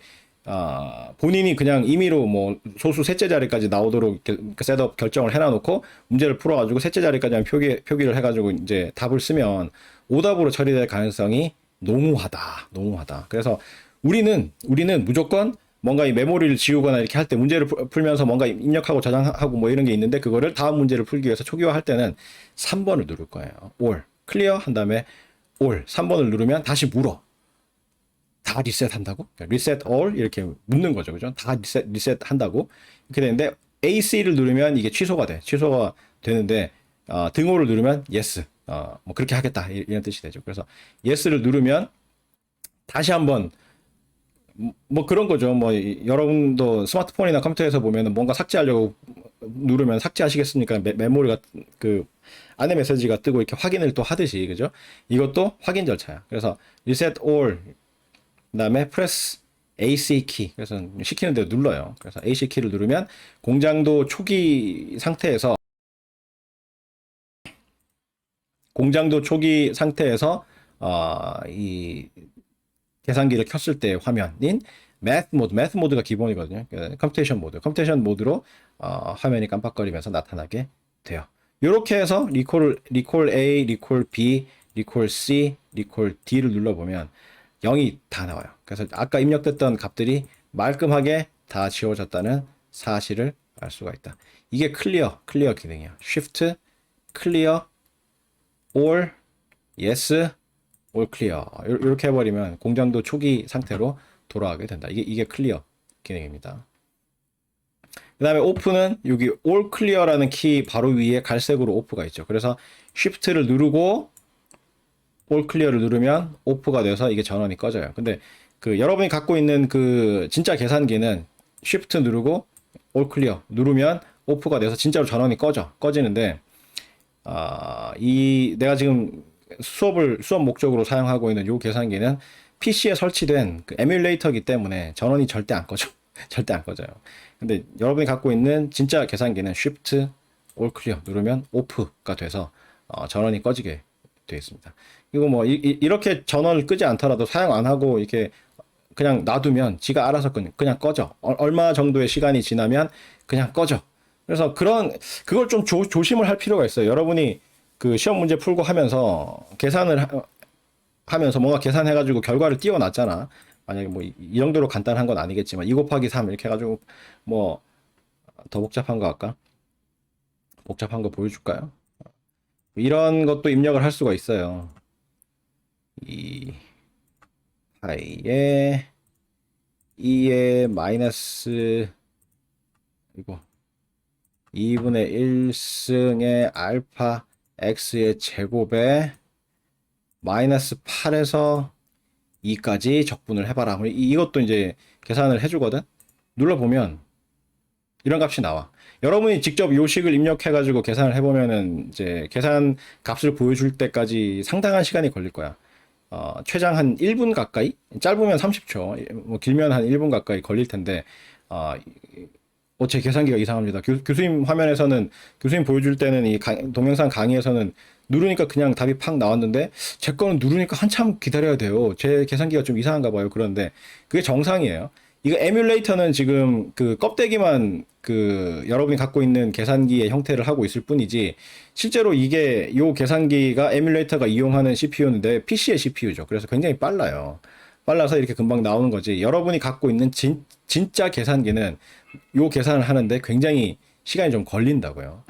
본인이 그냥 임의로 뭐 소수 셋째 자리까지 나오도록 이렇게 셋업 결정을 해놔놓고 문제를 풀어가지고 셋째 자리까지만 표기를 해가지고 이제 답을 쓰면 오답으로 처리될 가능성이 농후하다. 농후하다. 그래서 우리는 무조건 뭔가 이 메모리를 지우거나 이렇게 할 때, 문제를 풀면서 뭔가 입력하고 저장하고 뭐 이런 게 있는데, 그거를 다음 문제를 풀기 위해서 초기화 할 때는 3번을 누를 거예요. all. 클리어 한 다음에 all. 3번을 누르면 다시 물어. 다 리셋 한다고? 리셋 all 이렇게 묻는 거죠. 그죠? 다 리셋 한다고. 이렇게 되는데, AC를 누르면 이게 취소가 돼. 취소가 되는데, 등호를 누르면 yes. 뭐 그렇게 하겠다. 이런 뜻이 되죠. 그래서 yes를 누르면 다시 한번 뭐 그런 거죠. 뭐 여러분도 스마트폰이나 컴퓨터에서 보면은 뭔가 삭제하려고 누르면 삭제하시겠습니까? 메모리가 그 안에 메시지가 뜨고 이렇게 확인을 또 하듯이, 그죠? 이것도 확인 절차야. 그래서 reset all 그다음에 press AC 키. 그래서 시키는 대로 눌러요. 그래서 AC 키를 누르면 공장도 초기 상태에서 이 계산기를 켰을 때 화면인 math 모드가 기본이거든요. 컴퓨테이션 모드로 화면이 깜빡거리면서 나타나게 돼요. 이렇게 해서 리콜 A, 리콜 B, 리콜 C, 리콜 D를 눌러보면 0이 다 나와요. 그래서 아까 입력됐던 값들이 말끔하게 다 지워졌다는 사실을 알 수가 있다. 이게 클리어 기능이에요. Shift, 클리어, all, yes, all clear. 이렇게 해버리면 공장도 초기 상태로 돌아가게 된다. 이게 클리어 기능입니다. 그 다음에 오프는 여기 all clear라는 키 바로 위에 갈색으로 오프가 있죠. 그래서 shift를 누르고 all clear를 누르면 오프가 돼서 이게 전원이 꺼져요. 근데 그 여러분이 갖고 있는 그 진짜 계산기는 shift 누르고 all clear 누르면 오프가 돼서 진짜로 전원이 꺼지는데, 내가 지금 수업 목적으로 사용하고 있는 이 계산기는 PC에 설치된 그 에뮬레이터이기 때문에 전원이 절대 안 꺼져. 절대 안 꺼져요. 근데 여러분이 갖고 있는 진짜 계산기는 Shift All Clear 누르면 오프가 돼서 전원이 꺼지게 되어 있습니다. 이거 뭐 이렇게 전원을 끄지 않더라도, 사용 안 하고 이렇게 그냥 놔두면 지가 알아서 그냥 꺼져. 얼마 정도의 시간이 지나면 그냥 꺼져. 그래서 그걸 좀 조심을 할 필요가 있어요. 여러분이 그 시험 문제 풀고 하면서 계산을 하면서 뭔가 계산해가지고 결과를 띄워놨잖아. 만약에 뭐 이 정도로 간단한 건 아니겠지만 2 곱하기 3 이렇게 해가지고 뭐 더 복잡한 거 할까? 복잡한 거 보여줄까요? 이런 것도 입력을 할 수가 있어요. 이 파이에 2의 마이너스 이거 2분의 1승의 알파 x의 제곱에 마이너스 8에서 2까지 적분을 해봐라. 이것도 이제 계산을 해주거든. 눌러보면 이런 값이 나와. 여러분이 직접 요식을 입력해가지고 계산을 해보면은 이제 계산 값을 보여줄 때까지 상당한 시간이 걸릴 거야. 최장 한 1분 가까이? 짧으면 30초, 뭐 길면 한 1분 가까이 걸릴 텐데, 어, 제 계산기가 이상합니다. 교수님 화면에서는, 교수님 보여줄 때는 동영상 강의에서는 누르니까 그냥 답이 팍 나왔는데, 제 거는 누르니까 한참 기다려야 돼요. 제 계산기가 좀 이상한가 봐요. 그런데, 그게 정상이에요. 이거 에뮬레이터는 지금 그 껍데기만 그 여러분이 갖고 있는 계산기의 형태를 하고 있을 뿐이지, 실제로 이게 요 계산기가 에뮬레이터가 이용하는 CPU는 내 PC의 CPU죠. 그래서 굉장히 빨라요. 빨라서 이렇게 금방 나오는 거지. 여러분이 갖고 있는 진짜 계산기는 요 계산을 하는데 굉장히 시간이 좀 걸린다고요.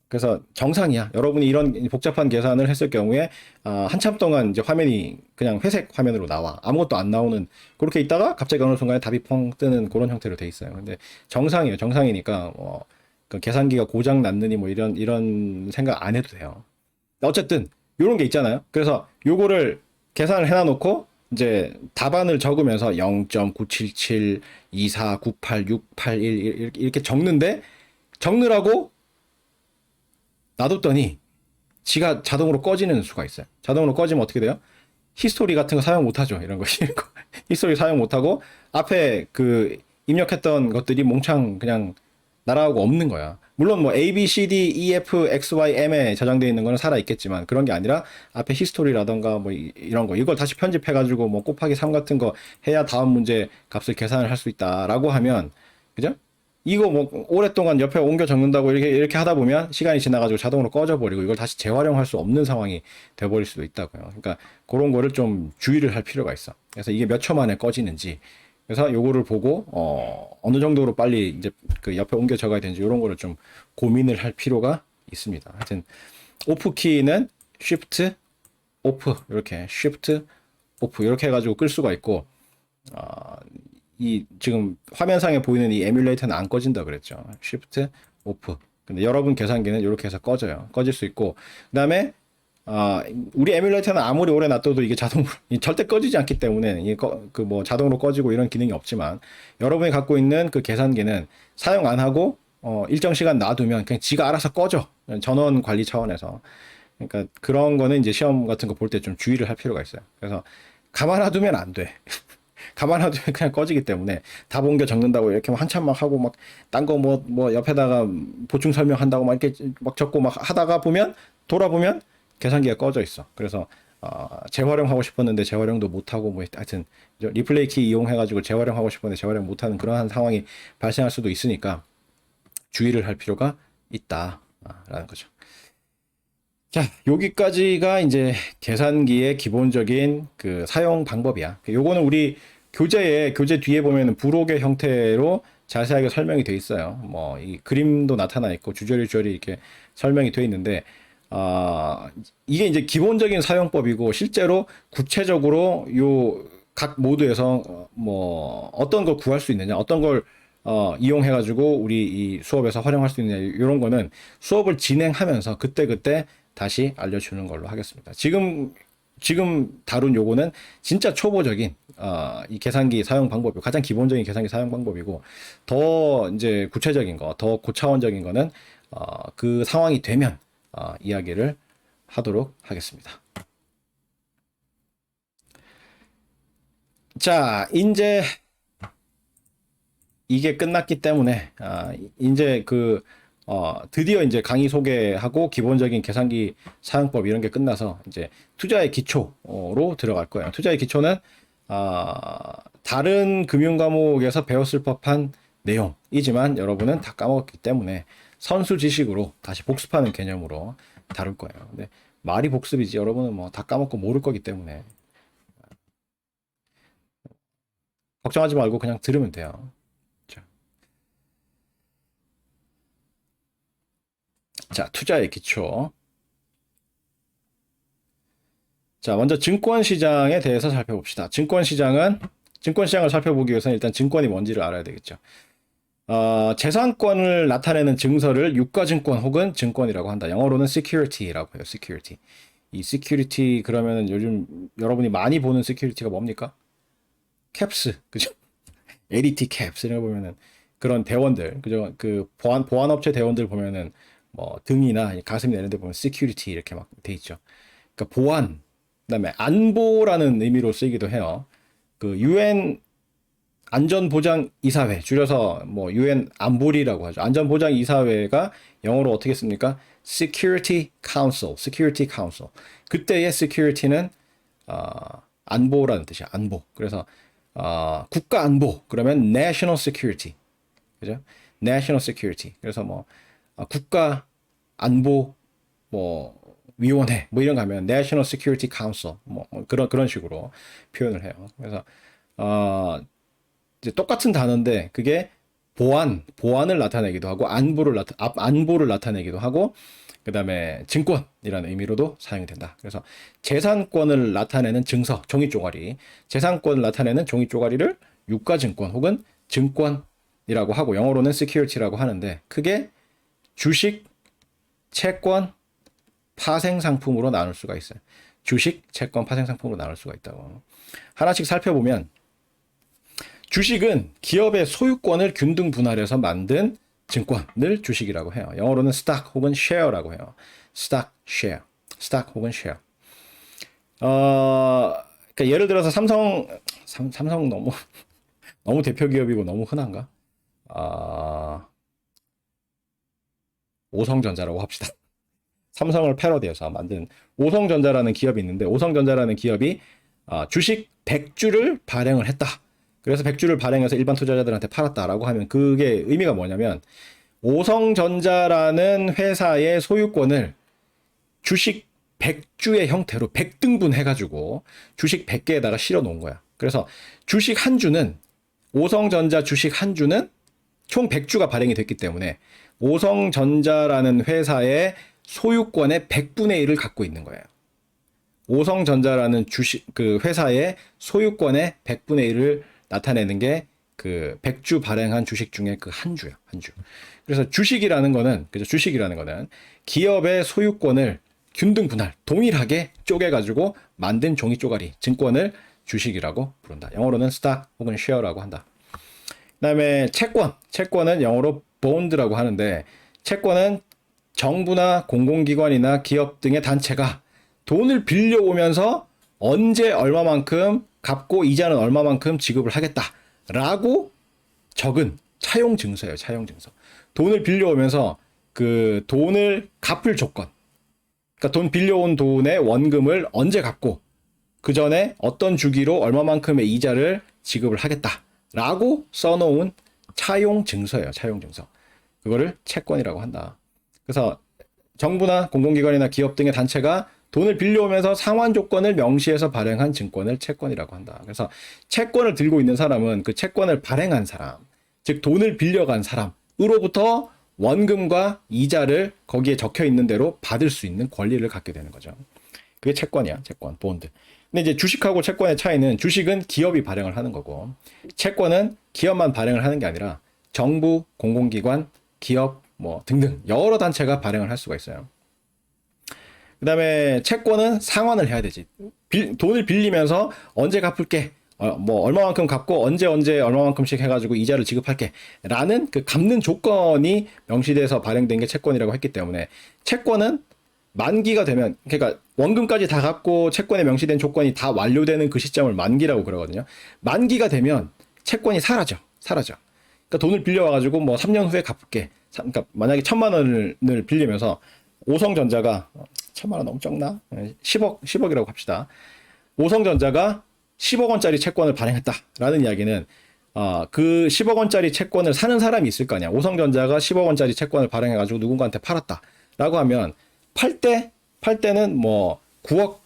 그래서 정상이야. 여러분이 이런 복잡한 계산을 했을 경우에 한참 동안 이제 화면이 그냥 회색 화면으로 나와. 아무것도 안 나오는 그렇게 있다가 갑자기 어느 순간에 답이 펑 뜨는 그런 형태로 돼 있어요. 근데 정상이에요. 정상이니까 그 계산기가 고장 났느니 뭐 이런 생각 안 해도 돼요. 어쨌든 요런 게 있잖아요. 그래서 요거를 계산을 해놔 놓고 이제 답안을 적으면서 0.977, 24, 98, 681 이렇게 적는데 적느라고 놔뒀더니 지가 자동으로 꺼지는 수가 있어요. 자동으로 꺼지면 어떻게 돼요? 히스토리 같은 거 사용 못하죠. 이런 거 싫고 히스토리 사용 못하고 앞에 그 입력했던 것들이 몽창 그냥 날아가고 없는 거야. 물론 뭐 A, B, C, D, E, F, X, Y, M에 저장되어 있는 거는 살아 있겠지만 그런 게 아니라 앞에 히스토리라던가 뭐 이런 거 이걸 다시 편집해 가지고 뭐 곱하기 3 같은 거 해야 다음 문제 값을 계산을 할 수 있다라고 하면 그죠? 이거 뭐 오랫동안 옆에 옮겨 적는다고 이렇게 하다 보면 시간이 지나가지고 자동으로 꺼져 버리고 이걸 다시 재활용할 수 없는 상황이 돼 버릴 수도 있다고요. 그러니까 그런 거를 좀 주의를 할 필요가 있어. 그래서 이게 몇 초 만에 꺼지는지 그래서 요거를 보고 어느 정도로 빨리 이제 그 옆에 옮겨 적어야 되는지 이런 거를 좀 고민을 할 필요가 있습니다. 하여튼 오프 키는 쉬프트 오프 이렇게 쉬프트 오프 이렇게 해가지고 끌 수가 있고 이 지금 화면상에 보이는 이 에뮬레이터는 안 꺼진다 그랬죠. 쉬프트 오프. 근데 여러분 계산기는 이렇게 해서 꺼져요. 꺼질 수 있고 그다음에 우리 에뮬레이터는 아무리 오래 놔둬도 이게 자동으로 절대 꺼지지 않기 때문에 이게 그 뭐 자동으로 꺼지고 이런 기능이 없지만 여러분이 갖고 있는 그 계산기는 사용 안 하고 일정 시간 놔두면 그냥 지가 알아서 꺼져. 전원 관리 차원에서. 그러니까 그런 거는 이제 시험 같은 거 볼 때 좀 주의를 할 필요가 있어요. 그래서 가만 놔두면 안 돼. 가만 놔두면 그냥 꺼지기 때문에 다 옮겨 적는다고 이렇게 막 한참 막 하고 막 딴 거 뭐 옆에다가 보충 설명한다고 막 이렇게 막 적고 막 하다가 보면 돌아보면 계산기가 꺼져 있어. 그래서 재활용하고 싶었는데 재활용도 못하고 뭐 하여튼 리플레이 키 이용해가지고 재활용하고 싶었는데 재활용 못하는 그러한 상황이 발생할 수도 있으니까 주의를 할 필요가 있다라는 거죠. 자, 여기까지가 이제 계산기의 기본적인 그 사용 방법이야. 요거는 우리 교재 뒤에 보면은 부록의 형태로 자세하게 설명이 돼 있어요. 뭐, 이 그림도 나타나 있고, 주저리 이렇게 설명이 돼 있는데, 이게 이제 기본적인 사용법이고, 실제로 구체적으로 요 각 모드에서 뭐, 어떤 걸 구할 수 있느냐, 어떤 걸 이용해가지고 우리 이 수업에서 활용할 수 있느냐, 이런 거는 수업을 진행하면서 그때그때 다시 알려주는 걸로 하겠습니다. 지금 다룬 요거는 진짜 초보적인 이 계산기 사용 방법이 가장 기본적인 계산기 사용 방법이고 더 이제 구체적인 거, 더 고차원적인 거는 그 상황이 되면 이야기를 하도록 하겠습니다. 자, 이제 이게 끝났기 때문에 이제 드디어 이제 강의 소개하고 기본적인 계산기 사용법 이런 게 끝나서 이제 투자의 기초로 들어갈 거예요. 투자의 기초는 다른 금융 과목에서 배웠을 법한 내용이지만 여러분은 다 까먹었기 때문에 선수 지식으로 다시 복습하는 개념으로 다룰 거예요. 근데 말이 복습이지 여러분은 뭐 다 까먹고 모를 거기 때문에 걱정하지 말고 그냥 들으면 돼요. 자. 자, 투자의 기초. 자, 먼저 증권시장에 대해서 살펴봅시다. 증권시장을 살펴보기 위해서는 일단 증권이 뭔지를 알아야 되겠죠. 재산권을 나타내는 증서를 유가증권 혹은 증권이라고 한다. 영어로는 security라고 해요. security. 이 security 그러면은 요즘 여러분이 많이 보는 security가 뭡니까? 캡스, 그죠? LET 캡스 이런 거 보면은 그런 대원들, 그죠? 그 보안업체 대원들 보면은 뭐 등이나 가슴 내는 데 보면 security 이렇게 막 돼 있죠. 그러니까 보안, 그다음에 안보라는 의미로 쓰이기도 해요. 그 UN 안전보장이사회, 줄여서 뭐 UN 안보리라고 하죠. 안전보장이사회가 영어로 어떻게 씁니까? Security Council, Security Council. 그때의 security는 안보라는 뜻이야. 안보. 그래서 국가 안보 그러면 National Security, 그죠? National Security. 그래서 뭐 국가 안보 뭐 위원회 뭐 이런 거 하면 National Security Council 뭐 그런 식으로 표현을 해요. 그래서 이제 똑같은 단어인데 그게 보안을 나타내기도 하고 안보를 나타내기도 하고 그다음에 증권이라는 의미로도 사용이 된다. 그래서 재산권을 나타내는 증서, 종이 쪼가리, 재산권을 나타내는 종이 쪼가리를 유가증권 혹은 증권이라고 하고 영어로는 security라고 하는데 크게 주식, 채권, 파생상품으로 나눌 수가 있어요. 주식, 채권, 파생상품으로 나눌 수가 있다고. 하나씩 살펴보면 주식은 기업의 소유권을 균등 분할해서 만든 증권을 주식이라고 해요. 영어로는 stock 혹은 share라고 해요. stock, share, stock 혹은 share. 그러니까 예를 들어서 삼성 너무 대표 기업이고 너무 흔한가? 오성전자라고 합시다. 삼성을 패러디해서 만든 오성전자라는 기업이 있는데 오성전자라는 기업이 주식 100주를 발행을 했다. 그래서 100주를 발행해서 일반 투자자들한테 팔았다라고 하면 그게 의미가 뭐냐면 오성전자라는 회사의 소유권을 주식 100주의 형태로 100등분 해가지고 주식 100개에다가 실어 놓은 거야. 그래서 주식 한 주는 오성전자 주식 한 주는 총 100주가 발행이 됐기 때문에 오성전자라는 회사의 소유권의 100분의 1을 갖고 있는 거예요. 오성전자라는 그 회사의 소유권의 100분의 1을 나타내는 게 그 100주 발행한 주식 중에 그 한 주야, 한 주. 그래서 주식이라는 거는, 그죠? 주식이라는 거는 기업의 소유권을 균등 분할, 동일하게 쪼개가지고 만든 종이 쪼가리, 증권을 주식이라고 부른다. 영어로는 stock 혹은 share라고 한다. 그 다음에 채권은 영어로 bond라고 하는데, 채권은 정부나 공공기관이나 기업 등의 단체가 돈을 빌려오면서 언제 얼마만큼 갚고 이자는 얼마만큼 지급을 하겠다라고 적은 차용 증서예요. 차용 증서. 돈을 빌려오면서 그 돈을 갚을 조건. 그러니까 돈 빌려온 돈의 원금을 언제 갚고 그 전에 어떤 주기로 얼마만큼의 이자를 지급을 하겠다라고 써놓은 차용 증서예요. 차용 증서. 그거를 채권이라고 한다. 그래서 정부나 공공기관이나 기업 등의 단체가 돈을 빌려오면서 상환 조건을 명시해서 발행한 증권을 채권이라고 한다. 그래서 채권을 들고 있는 사람은 그 채권을 발행한 사람, 즉 돈을 빌려간 사람으로부터 원금과 이자를 거기에 적혀 있는 대로 받을 수 있는 권리를 갖게 되는 거죠. 그게 채권이야, 채권, 본드. 근데 이제 주식하고 채권의 차이는 주식은 기업이 발행을 하는 거고 채권은 기업만 발행을 하는 게 아니라 정부, 공공기관, 기업 뭐 등등 여러 단체가 발행을 할 수가 있어요. 그 다음에 채권은 상환을 해야 되지. 돈을 빌리면서 언제 갚을게, 뭐 얼마만큼 갚고 언제 얼마만큼씩 해가지고 이자를 지급할게 라는 그 갚는 조건이 명시돼서 발행된 게 채권이라고 했기 때문에 채권은 만기가 되면, 그러니까 원금까지 다 갚고 채권에 명시된 조건이 다 완료되는 그 시점을 만기라고 그러거든요. 만기가 되면 채권이 사라져. 그러니까 돈을 빌려와가지고 뭐 3년 후에 갚을게. 그러니까 만약에 1,000만 원을 빌리면서 오성전자가 1,000만 원 너무 적나? 10억이라고 합시다. 오성전자가 10억 원짜리 채권을 발행했다라는 이야기는 그 10억 원짜리 채권을 사는 사람이 있을 거 아니야. 오성전자가 10억 원짜리 채권을 발행해가지고 누군가한테 팔았다라고 하면 팔 때는 뭐 9억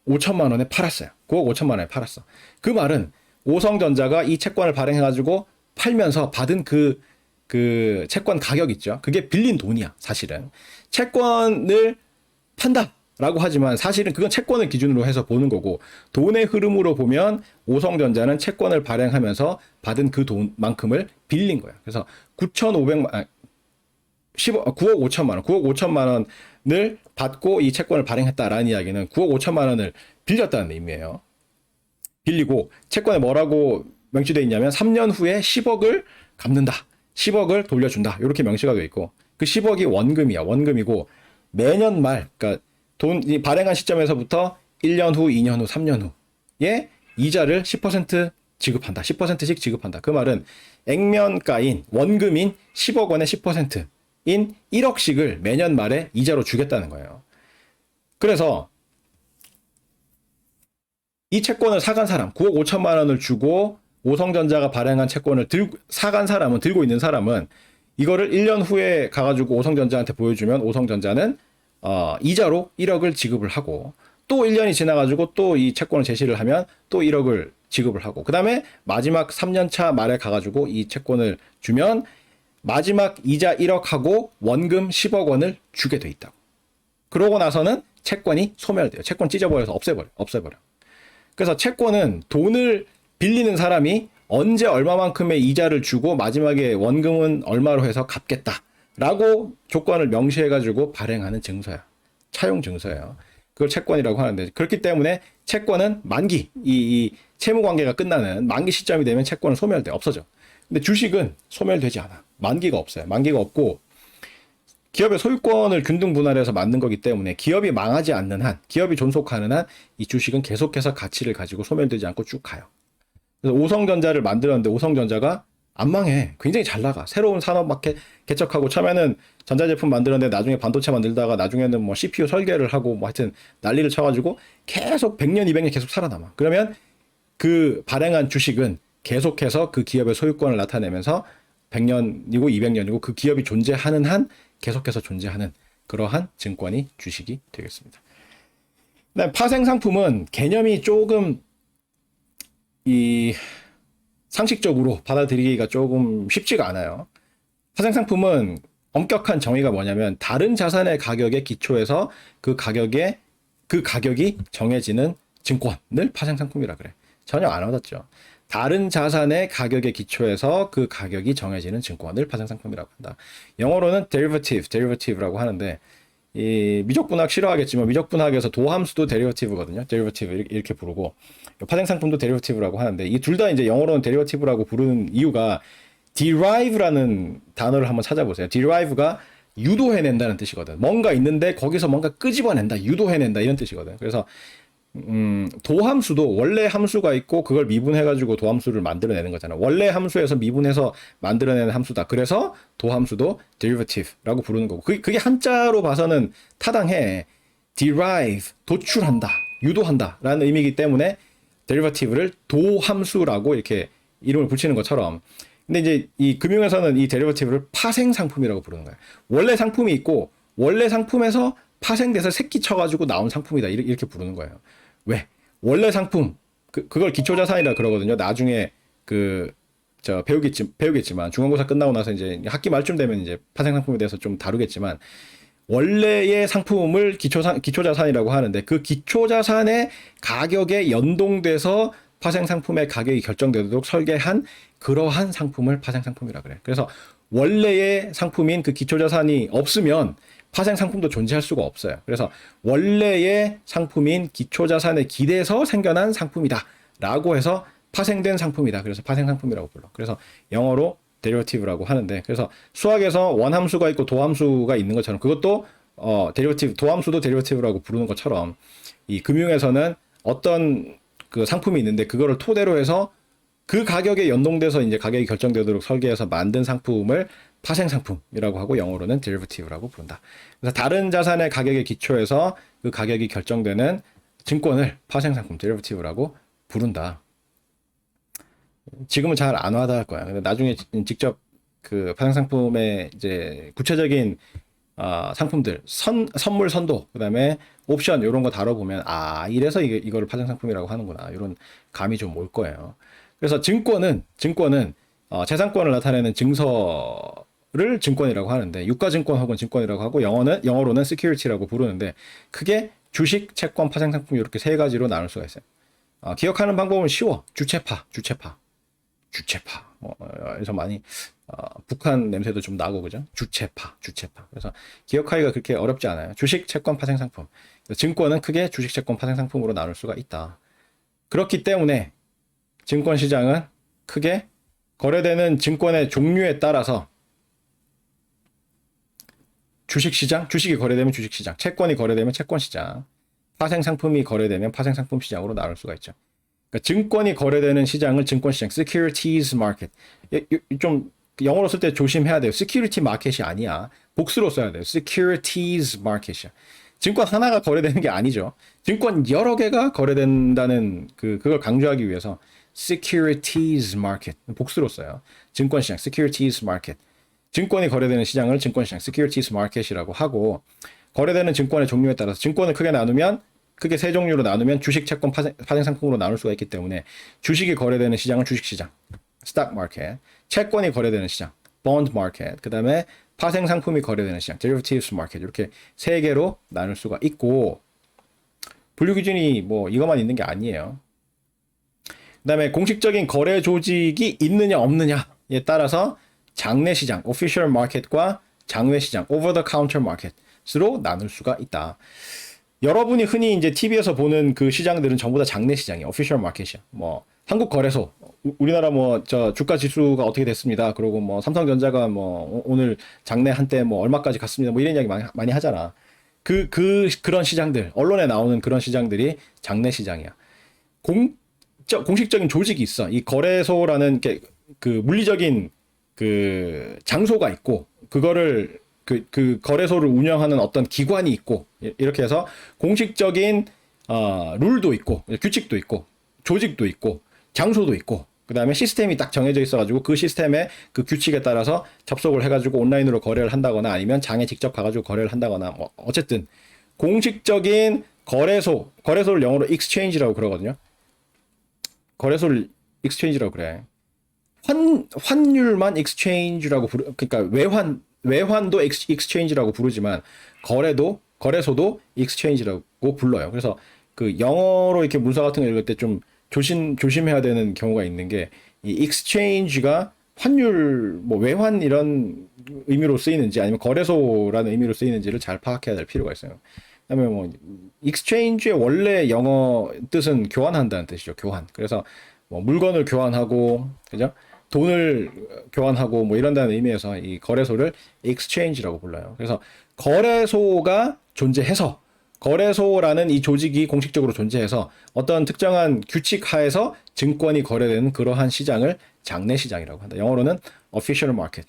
5천만 원에 팔았어요. 9억 5천만 원에 팔았어. 그 말은 오성전자가 이 채권을 발행해가지고 팔면서 받은 그 그 채권 가격 있죠. 그게 빌린 돈이야, 사실은. 채권을 판다라고 하지만 사실은 그건 채권을 기준으로 해서 보는 거고, 돈의 흐름으로 보면 오성전자는 채권을 발행하면서 받은 그 돈만큼을 빌린 거야. 그래서 9,500만 9억 5천만 원, 9억 5천만 원을 받고 이 채권을 발행했다라는 이야기는 9억 5천만 원을 빌렸다는 의미예요. 빌리고 채권에 뭐라고 명시되어 있냐면 3년 후에 10억을 갚는다. 10억을 돌려준다. 이렇게 명시가 되어 있고, 그 10억이 원금이야. 원금이고 매년 말, 그러니까 돈이 발행한 시점에서부터 1년 후, 2년 후, 3년 후에 이자를 10% 지급한다. 10%씩 지급한다. 그 말은 액면가인 원금인 10억 원의 10%인 1억씩을 매년 말에 이자로 주겠다는 거예요. 그래서 이 채권을 사간 사람, 9억 5천만 원을 주고 오성전자가 발행한 채권을 사간 사람은, 들고 있는 사람은 이거를 1년 후에 가가지고 오성전자한테 보여주면 오성전자는 이자로 1억을 지급을 하고, 또 1년이 지나가지고 또 이 채권을 제시를 하면 또 1억을 지급을 하고, 그 다음에 마지막 3년차 말에 가가지고 이 채권을 주면 마지막 이자 1억하고 원금 10억 원을 주게 돼 있다고. 그러고 나서는 채권이 소멸돼요. 채권 찢어버려서 없애버려. 그래서 채권은 돈을 빌리는 사람이 언제 얼마만큼의 이자를 주고 마지막에 원금은 얼마로 해서 갚겠다라고 조건을 명시해가지고 발행하는 증서야. 차용 증서예요. 그걸 채권이라고 하는데, 그렇기 때문에 채권은 만기, 이 채무 관계가 끝나는 만기 시점이 되면 채권은 소멸돼, 없어져. 근데 주식은 소멸되지 않아. 만기가 없어요. 만기가 없고 기업의 소유권을 균등 분할해서 만든 거기 때문에 기업이 망하지 않는 한, 기업이 존속하는 한 이 주식은 계속해서 가치를 가지고 소멸되지 않고 쭉 가요. 그래서 오성전자를 만들었는데 오성전자가 안 망해. 굉장히 잘 나가. 새로운 산업 막 개척하고, 처음에는 전자제품 만들었는데 나중에 반도체 만들다가 나중에는 뭐 CPU 설계를 하고 뭐 하여튼 난리를 쳐가지고 계속 100년, 200년 계속 살아남아. 그러면 그 발행한 주식은 계속해서 그 기업의 소유권을 나타내면서 100년이고 200년이고 그 기업이 존재하는 한 계속해서 존재하는 그러한 증권이 주식이 되겠습니다. 그다음 파생 상품은 개념이 조금 이 상식적으로 받아들이기가 조금 쉽지가 않아요. 파생 상품은 엄격한 정의가 뭐냐면 다른 자산의 가격에 기초해서 그 가격이 정해지는 증권을 파생 상품이라 그래. 전혀 안 와닿죠. 다른 자산의 가격에 기초해서 그 가격이 정해지는 증권을 파생 상품이라고 한다. 영어로는 derivative라고 하는데, 이 미적분학 싫어하겠지만 미적분학에서 도함수도 derivative거든요. derivative 이렇게 부르고 파생 상품도 derivative라고 하는데, 이 둘 다 이제 영어로는 derivative라고 부르는 이유가 derive라는 단어를 한번 찾아보세요. derive가 유도해낸다는 뜻이거든. 뭔가 있는데 거기서 뭔가 끄집어낸다, 유도해낸다 이런 뜻이거든. 그래서 도함수도 원래 함수가 있고 그걸 미분해가지고 도함수를 만들어내는 거잖아. 원래 함수에서 미분해서 만들어내는 함수다. 그래서 도함수도 derivative라고 부르는 거고, 그게 한자로 봐서는 타당해. derive, 도출한다, 유도한다 라는 의미이기 때문에 derivative를 도함수라고 이렇게 이름을 붙이는 것처럼. 근데 이제 이 금융에서는 이 derivative를 파생 상품이라고 부르는 거야. 원래 상품이 있고 원래 상품에서 파생돼서 새끼 쳐가지고 나온 상품이다, 이렇게 부르는 거예요. 왜? 원래 상품, 그걸 기초자산이라 그러거든요. 나중에 배우겠지만 중간고사 끝나고 나서 이제 학기 말쯤 되면 이제 파생 상품에 대해서 좀 다루겠지만, 원래의 상품을 기초자산이라고 하는데, 그 기초자산의 가격에 연동돼서 파생 상품의 가격이 결정되도록 설계한 그러한 상품을 파생 상품이라 그래. 그래서 원래의 상품인 그 기초자산이 없으면 파생 상품도 존재할 수가 없어요. 그래서 원래의 상품인 기초자산에 기대서 생겨난 상품이다 라고 해서 파생된 상품이다. 그래서 파생 상품이라고 불러. 그래서 영어로 derivative라고 하는데, 그래서 수학에서 원함수가 있고 도함수가 있는 것처럼 그것도 derivative, 도함수도 derivative라고 부르는 것처럼, 이 금융에서는 어떤 그 상품이 있는데 그거를 토대로 해서 그 가격에 연동돼서 이제 가격이 결정되도록 설계해서 만든 상품을 파생 상품이라고 하고 영어로는 derivative라고 부른다. 그래서 다른 자산의 가격에 기초해서 그 가격이 결정되는 증권을 파생 상품, derivative라고 부른다. 지금은 잘 안 와닿을 거야. 근데 나중에 직접 그 파생 상품의 이제 구체적인 상품들, 선물 선도, 그다음에 옵션 이런 거 다뤄보면 이래서 이거를 파생 상품이라고 하는구나, 이런 감이 좀 올 거예요. 그래서 증권은 재산권을 나타내는 증서를 증권이라고 하는데 유가증권 혹은 증권이라고 하고 영어로는 security라고 부르는데 크게 주식, 채권, 파생상품 이렇게 세 가지로 나눌 수가 있어요. 기억하는 방법은 쉬워. 주체파. 그래서 많이 북한 냄새도 좀 나고 그죠? 주체파. 그래서 기억하기가 그렇게 어렵지 않아요. 주식, 채권, 파생상품. 증권은 크게 주식, 채권, 파생상품으로 나눌 수가 있다. 그렇기 때문에 증권 시장은 크게 거래되는 증권의 종류에 따라서 주식시장, 주식이 거래되면 주식시장, 채권이 거래되면 채권시장, 파생상품이 거래되면 파생상품 시장으로 나눌 수가 있죠. 그러니까 증권이 거래되는 시장을 증권시장, securities market. 좀 영어로 쓸 때 조심해야 돼요. security market이 아니야. 복수로 써야 돼요. securities market이야. 증권 하나가 거래되는 게 아니죠. 증권 여러 개가 거래된다는 그걸 강조하기 위해서 securities market 복수로 써요. 증권시장, securities market. 증권이 거래되는 시장을 증권시장, securities market이라고 하고 거래되는 증권의 종류에 따라서 증권을 크게 세 종류로 나누면 주식, 채권, 파생상품으로 나눌 수가 있기 때문에 주식이 거래되는 시장은 주식시장, stock market. 채권이 거래되는 시장, bond market. 그 다음에 파생상품이 거래되는 시장, derivatives market. 이렇게 세 개로 나눌 수가 있고 분류 기준이 뭐 이것만 있는 게 아니에요. 그 다음에 공식적인 거래 조직이 있느냐 없느냐에 따라서 장내시장, official market과 장외시장, over the counter market으로 나눌 수가 있다. 여러분이 흔히 이제 TV에서 보는 그 시장들은 전부 다 장내시장이에요. official market이야. 뭐 한국 거래소, 우리나라 뭐 저 주가 지수가 어떻게 됐습니다. 그리고 뭐 삼성전자가 뭐 오늘 장내 한때 뭐 얼마까지 갔습니다. 뭐 이런 이야기 많이 하잖아. 그런 시장들, 언론에 나오는 그런 시장들이 장내시장이야. 공식적인 조직이 있어. 이 거래소라는 그 물리적인 그 장소가 있고, 그거를 그 거래소를 운영하는 어떤 기관이 있고, 이렇게 해서 공식적인 룰도 있고, 규칙도 있고, 조직도 있고, 장소도 있고, 그 다음에 시스템이 딱 정해져 있어가지고 그 시스템의 그 규칙에 따라서 접속을 해가지고 온라인으로 거래를 한다거나 아니면 장에 직접 가가지고 거래를 한다거나 뭐 어쨌든 공식적인 거래소를 영어로 exchange라고 그러거든요. 거래소를 exchange라고 그래. 환율만 exchange라고 그러니까 외환도 exchange라고 부르지만 거래소도 exchange라고 불러요. 그래서 그 영어로 이렇게 문서 같은 거 읽을 때 좀 조심해야 되는 경우가 있는 게 이 exchange가 환율 뭐 외환 이런 의미로 쓰이는지 아니면 거래소라는 의미로 쓰이는지를 잘 파악해야 될 필요가 있어요. 그다음에 뭐 exchange의 원래 영어 뜻은 교환한다는 뜻이죠. 교환. 그래서 뭐 물건을 교환하고 그죠? 돈을 교환하고 뭐 이런다는 의미에서 이 거래소를 exchange라고 불러요. 그래서 거래소가 존재해서 거래소라는 이 조직이 공식적으로 존재해서 어떤 특정한 규칙 하에서 증권이 거래되는 그러한 시장을 장내시장이라고 한다. 영어로는 official market.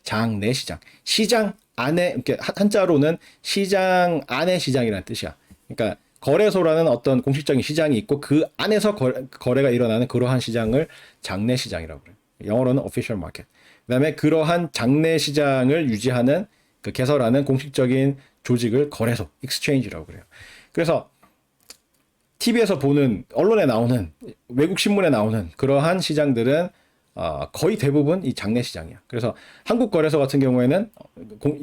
장내시장. 시장 안에, 이렇게 한자로는 시장 안의 시장이라는 뜻이야. 그러니까 거래소라는 어떤 공식적인 시장이 있고 그 안에서 거래가 일어나는 그러한 시장을 장내시장이라고 그래요. 영어로는 official market. 그다음에 그러한 장내시장을 유지하는 그 개설하는 공식적인 조직을 거래소, exchange라고 그래요. 그래서 TV에서 보는 언론에 나오는 외국 신문에 나오는 그러한 시장들은 거의 대부분 이 장내 시장이야. 그래서 한국 거래소 같은 경우에는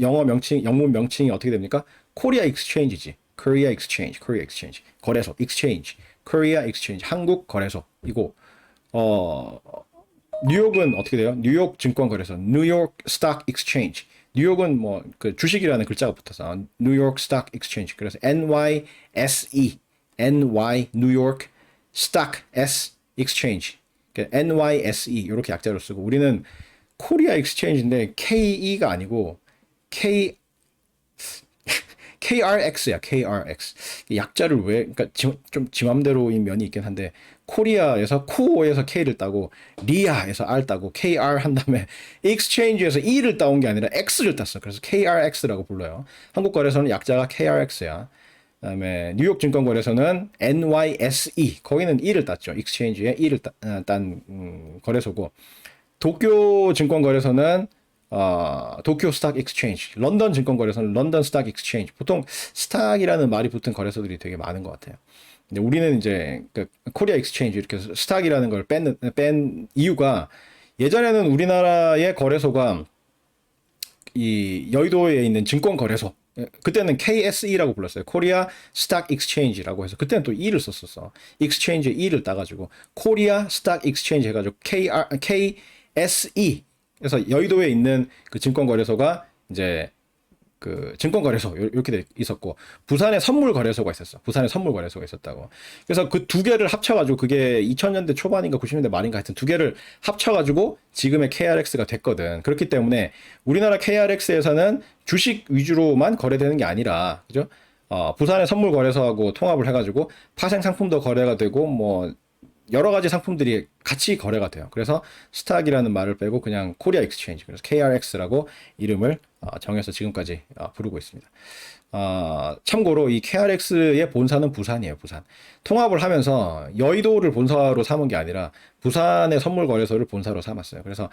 영문 명칭이 어떻게 됩니까? Korea Exchange지. Korea Exchange. 거래소, exchange. Korea Exchange. 한국 거래소이고, 뉴욕은 어떻게 돼요? 뉴욕 증권거래소, New York Stock Exchange. 뉴욕은 뭐 그 주식이라는 글자가 붙어서 New York Stock Exchange. 그래서 NYSE, New York Stock S Exchange. NYSE 이렇게 약자로 쓰고 우리는 코리아 익스체인지인데 KE가 아니고 KRX야. KRX. 약자를 왜 그러니까 좀 지맘대로인 면이 있긴 한데 코리아에서 코에서 K를 따고 리아에서 R 따고 KR 한 다음에 익스체인지에서 E를 따온 게 아니라 X를 땄어. 그래서 KRX라고 불러요. 한국 거래소는 약자가 KRX야. 그다음에 뉴욕 증권거래소는 NYSE 거기는 E를 땄죠. 익스체인지에 E를 딴 거래소고 도쿄 증권거래소는 도쿄 스탁 익스체인지, 런던 증권거래소는 런던 스탁 익스체인지. 보통 스탁이라는 말이 붙은 거래소들이 되게 많은 것 같아요. 근데 우리는 이제 그 코리아 익스체인지 이렇게 스탁이라는 걸 뺀 이유가 예전에는 우리나라의 거래소가 이 여의도에 있는 증권거래소, 그때는 KSE라고 불렀어요. 코리아 스탁 익스체인지라고 해서 그때는 또 E를 썼었어. 익스체인지 E를 따가지고 코리아 스탁 익스체인지 해가지고 KSE. 그래서 여의도에 있는 그 증권거래소가 이제 그 증권거래소 이렇게 돼 있었고, 부산에 선물거래소가 있었어. 부산에 선물거래소가 있었다고. 그래서 그 두 개를 합쳐가지고, 그게 2000년대 초반인가 90년대 말인가 하여튼 두 개를 합쳐가지고 지금의 KRX가 됐거든. 그렇기 때문에 우리나라 KRX에서는 주식 위주로만 거래되는 게 아니라, 그죠? 부산의 선물거래소하고 통합을 해가지고 파생 상품도 거래가 되고, 뭐 여러 가지 상품들이 같이 거래가 돼요. 그래서 스탁이라는 말을 빼고 그냥 코리아 익스체인지, 그래서 KRX라고 이름을 정해서 지금까지 부르고 있습니다. 참고로 이 KRX의 본사는 부산이에요. 부산. 통합을 하면서 여의도를 본사로 삼은 게 아니라 부산의 선물거래소를 본사로 삼았어요. 그래서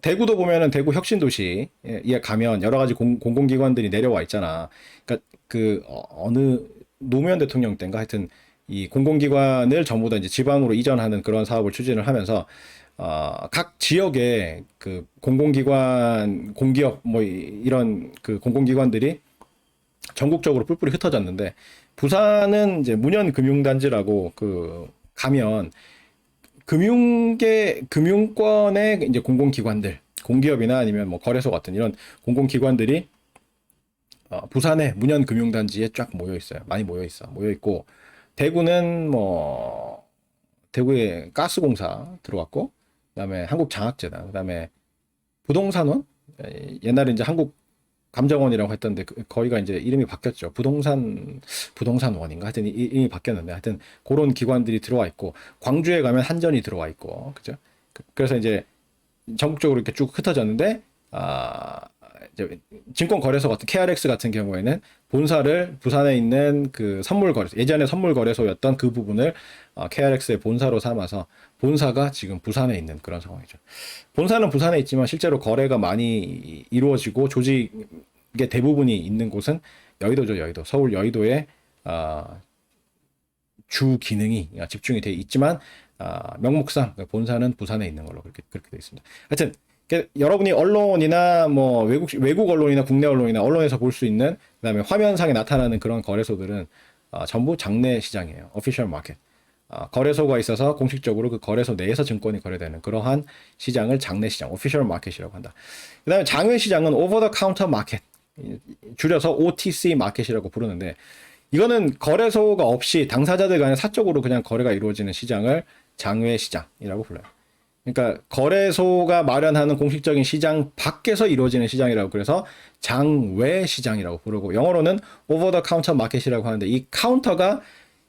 대구도 보면은 대구 혁신도시에 가면 여러 가지 공공기관들이 내려와 있잖아. 그러니까 어느 노무현 대통령 때인가 하여튼 이 공공기관을 전부 다 이제 지방으로 이전하는 그런 사업을 추진을 하면서 각 지역의 그 공공기관, 공기업 뭐 이런 그 공공기관들이 전국적으로 뿔뿔이 흩어졌는데, 부산은 이제 문현금융단지라고 그 가면 금융권의 이제 공공기관들, 공기업이나 아니면 뭐 거래소 같은 이런 공공기관들이 부산의 문현금융단지에 쫙 모여 있어요. 많이 모여 있어. 모여 있고, 대구는 뭐 대구에 가스공사 들어왔고, 그다음에 한국장학재단, 그다음에 부동산원, 옛날에 이제 한국감정원이라고 했던데 거기가 이제 이름이 바뀌었죠. 부동산원인가 하여튼 이름이 바뀌었는데, 하여튼 그런 기관들이 들어와 있고, 광주에 가면 한전이 들어와 있고, 그죠? 그래서 이제 전국적으로 이렇게 쭉 흩어졌는데, 이제 증권거래소 같은 KRX 같은 경우에는 본사를 부산에 있는 그 선물거래소, 예전에 선물거래소였던 그 부분을 KRX의 본사로 삼아서 본사가 지금 부산에 있는 그런 상황이죠. 본사는 부산에 있지만 실제로 거래가 많이 이루어지고 조직의 대부분이 있는 곳은 여의도죠. 여의도. 서울 여의도에 주 기능이 집중이 돼 있지만 명목상 본사는 부산에 있는 걸로 그렇게 돼 있습니다. 하여튼 여러분이 언론이나 뭐 외국 언론이나 국내 언론이나 언론에서 볼 수 있는, 그다음에 화면상에 나타나는 그런 거래소들은 전부 장내 시장이에요. 오피셜 마켓. 거래소가 있어서 공식적으로 그 거래소 내에서 증권이 거래되는 그러한 시장을 장내 시장, 오피셜 마켓이라고 한다. 그다음에 장외 시장은 오버 더 카운터 마켓, 줄여서 OTC 마켓이라고 부르는데, 이거는 거래소가 없이 당사자들 간에 사적으로 그냥 거래가 이루어지는 시장을 장외 시장이라고 불러요. 그러니까 거래소가 마련하는 공식적인 시장 밖에서 이루어지는 시장이라고, 그래서 장외 시장이라고 부르고, 영어로는 오버 더 카운터 마켓이라고 하는데, 이 카운터가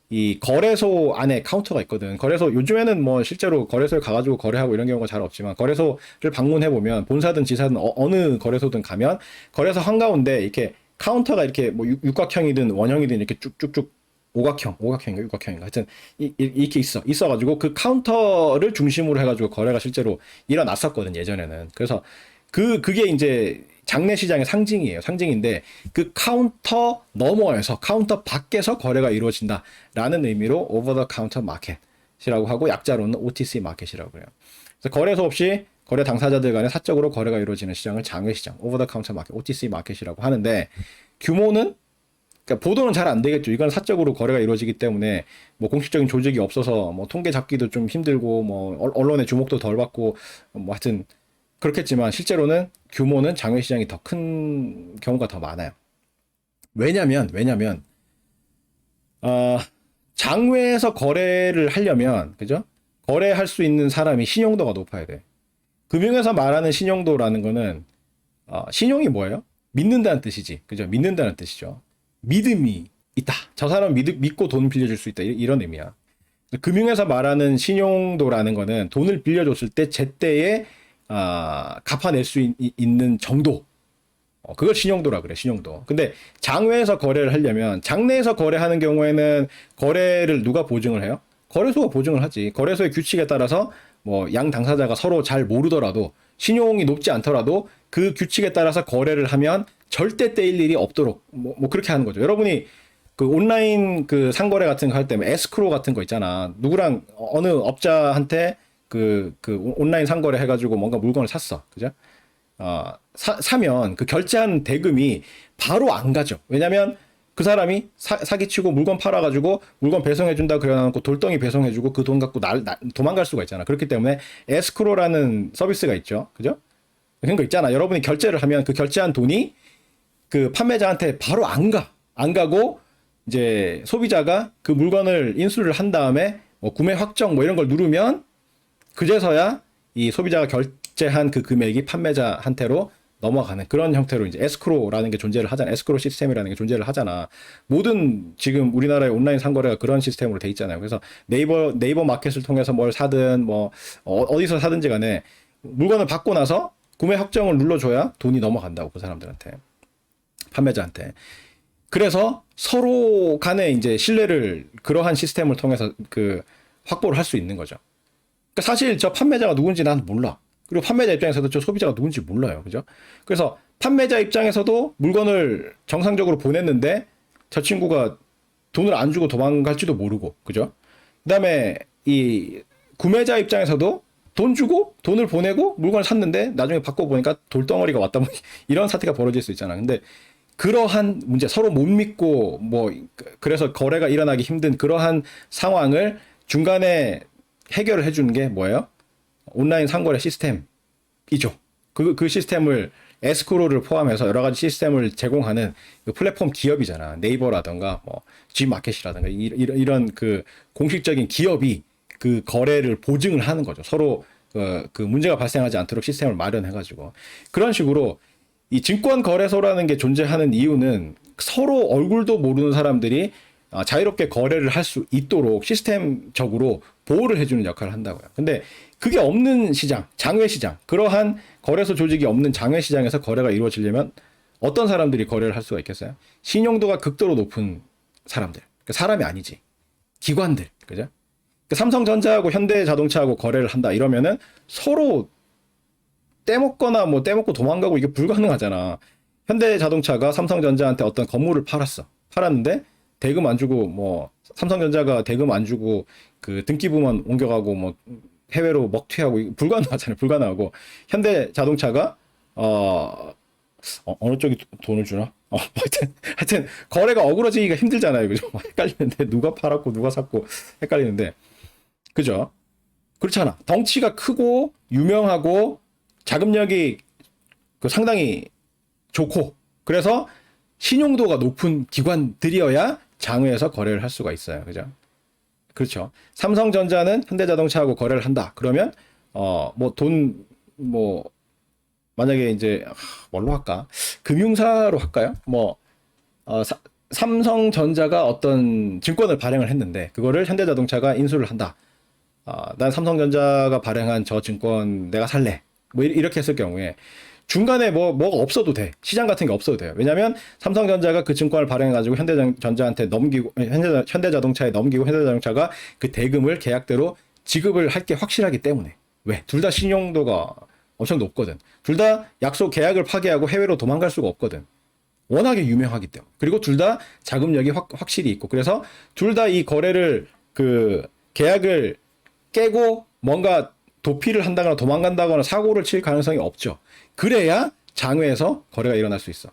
이 거래소 안에 카운터가 있거든. 거래소 요즘에는 뭐 실제로 거래소에 가가지고 거래하고 이런 경우가 잘 없지만, 거래소를 방문해 보면 본사든 지사든 어느 거래소든 가면 거래소 한가운데 이렇게 카운터가 이렇게 뭐 육각형이든 원형이든 이렇게 쭉쭉쭉 오각형인가 육각형인가 하여튼 이렇게 있어가지고 그 카운터를 중심으로 해가지고 거래가 실제로 일어났었거든 예전에는. 그래서 그게 이제 장내 시장의 상징인데, 그 카운터 너머에서, 카운터 밖에서 거래가 이루어진다라는 의미로 오버 더 카운터 마켓이라고 하고, 약자로는 OTC 마켓이라고 그래요. 그래서 거래소 없이 거래 당사자들 간에 사적으로 거래가 이루어지는 시장을 장외 시장, 오버 더 카운터 마켓, OTC 마켓이라고 하는데, 규모는, 그러니까 보도는 잘 안 되겠죠. 이건 사적으로 거래가 이루어지기 때문에 뭐 공식적인 조직이 없어서 뭐 통계 잡기도 좀 힘들고, 뭐 언론의 주목도 덜 받고, 뭐 하여튼 그렇겠지만 실제로는 규모는 장외 시장이 더 큰 경우가 더 많아요. 왜냐면 장외에서 거래를 하려면, 그죠? 거래할 수 있는 사람이 신용도가 높아야 돼. 금융에서 말하는 신용도라는 거는 신용이 뭐예요? 믿는다는 뜻이지. 그죠? 믿는다는 뜻이죠. 믿음이 있다. 저 사람 믿고 돈 빌려줄 수 있다. 이런 의미야. 금융에서 말하는 신용도라는 거는 돈을 빌려줬을 때 제때에 갚아낼 수 있는 정도. 그걸 신용도라 그래, 신용도. 근데 장외에서 거래를 하려면, 장내에서 거래하는 경우에는 거래를 누가 보증을 해요? 거래소가 보증을 하지. 거래소의 규칙에 따라서 뭐 양 당사자가 서로 잘 모르더라도, 신용이 높지 않더라도 그 규칙에 따라서 거래를 하면 절대 떼일 일이 없도록 뭐 그렇게 하는 거죠. 여러분이 그 온라인 그 상거래 같은 거 할 때 에스크로 같은 거 있잖아. 누구랑 어느 업자한테 온라인 상거래 해가지고 뭔가 물건을 샀어. 그죠? 사면 그 결제한 대금이 바로 안 가죠. 왜냐면 그 사람이 사기치고 물건 팔아가지고 물건 배송해준다 그래놓고 돌덩이 배송해주고 그 돈 갖고 도망갈 수가 있잖아. 그렇기 때문에 에스크로라는 서비스가 있죠. 그죠? 그런 거 있잖아. 여러분이 결제를 하면 그 결제한 돈이 그 판매자한테 바로 안 가고 이제 소비자가 그 물건을 인수를 한 다음에 뭐 구매 확정 뭐 이런 걸 누르면 그제서야 이 소비자가 결제한 그 금액이 판매자한테로 넘어가는 그런 형태로 이제 에스크로라는 게 존재를 하잖아. 에스크로 시스템이라는 게 존재를 하잖아. 모든 지금 우리나라의 온라인 상거래가 그런 시스템으로 돼 있잖아요. 그래서 네이버 마켓을 통해서 뭘 사든 뭐 어디서 사든지 간에 물건을 받고 나서 구매 확정을 눌러줘야 돈이 넘어간다고 그 사람들한테 판매자한테. 그래서 서로 간에 이제 신뢰를 그러한 시스템을 통해서 그 확보를 할 수 있는 거죠. 그러니까 사실 저 판매자가 누군지 난 몰라. 그리고 판매자 입장에서도 저 소비자가 누군지 몰라요. 그죠? 그래서 판매자 입장에서도 물건을 정상적으로 보냈는데 저 친구가 돈을 안 주고 도망갈지도 모르고. 그죠? 그다음에 이 구매자 입장에서도 돈 주고 돈을 보내고 물건을 샀는데 나중에 받고 보니까 돌덩어리가 왔다 뭐 이런 사태가 벌어질 수 있잖아. 근데 그러한 문제 서로 못 믿고 뭐 그래서 거래가 일어나기 힘든 그러한 상황을 중간에 해결을 해주는 게 뭐예요? 온라인 상거래 시스템이죠. 그 시스템을 에스크로를 포함해서 여러 가지 시스템을 제공하는 그 플랫폼 기업이잖아. 네이버라던가 뭐 G마켓이라던가 이런 그 공식적인 기업이 그 거래를 보증을 하는 거죠. 서로 그 문제가 발생하지 않도록 시스템을 마련해가지고 그런 식으로 이 증권거래소라는 게 존재하는 이유는 서로 얼굴도 모르는 사람들이 자유롭게 거래를 할 수 있도록 시스템적으로 보호를 해주는 역할을 한다고요. 근데 그게 없는 시장, 장외시장, 그러한 거래소 조직이 없는 장외시장에서 거래가 이루어지려면 어떤 사람들이 거래를 할 수가 있겠어요? 신용도가 극도로 높은 사람들. 그러니까 사람이 아니지. 기관들. 그죠? 그러니까 삼성전자하고 현대자동차하고 거래를 한다 이러면은 서로 떼먹거나 뭐 떼먹고 도망가고 이게 불가능하잖아. 현대자동차가 삼성전자한테 어떤 건물을 팔았는데 대금 안 주고 뭐 삼성전자가 대금 안 주고 그 등기부만 옮겨가고 뭐 해외로 먹튀하고 불가능하잖아요. 불가능하고 현대자동차가 어느 쪽이 돈을 주나? 하여튼 거래가 어그러지기가 힘들잖아요. 그죠? 헷갈리는데 누가 팔았고 누가 샀고 헷갈리는데 그죠? 그렇잖아. 덩치가 크고 유명하고 자금력이 상당히 좋고 그래서 신용도가 높은 기관들이어야 장외에서 거래를 할 수가 있어요. 그죠? 그렇죠. 삼성전자는 현대자동차하고 거래를 한다. 그러면 만약에 이제 뭘로 할까? 금융사로 할까요? 삼성전자가 어떤 증권을 발행을 했는데 그거를 현대자동차가 인수를 한다. 난 삼성전자가 발행한 저 증권 내가 살래. 뭐 이렇게 했을 경우에 중간에 뭐가 없어도 돼. 시장 같은 게 없어도 돼요. 왜냐면 삼성전자가 그 증권을 발행해가지고 현대전자한테 넘기고 현대자동차에 넘기고 현대자동차가 그 대금을 계약대로 지급을 할 게 확실하기 때문에. 왜? 둘 다 신용도가 엄청 높거든. 둘 다 약속 계약을 파기하고 해외로 도망갈 수가 없거든. 워낙에 유명하기 때문에. 그리고 둘 다 자금력이 확실히 있고. 그래서 둘 다 이 거래를 계약을 깨고 뭔가 도피를 한다거나 도망간다거나 사고를 칠 가능성이 없죠. 그래야 장외에서 거래가 일어날 수 있어.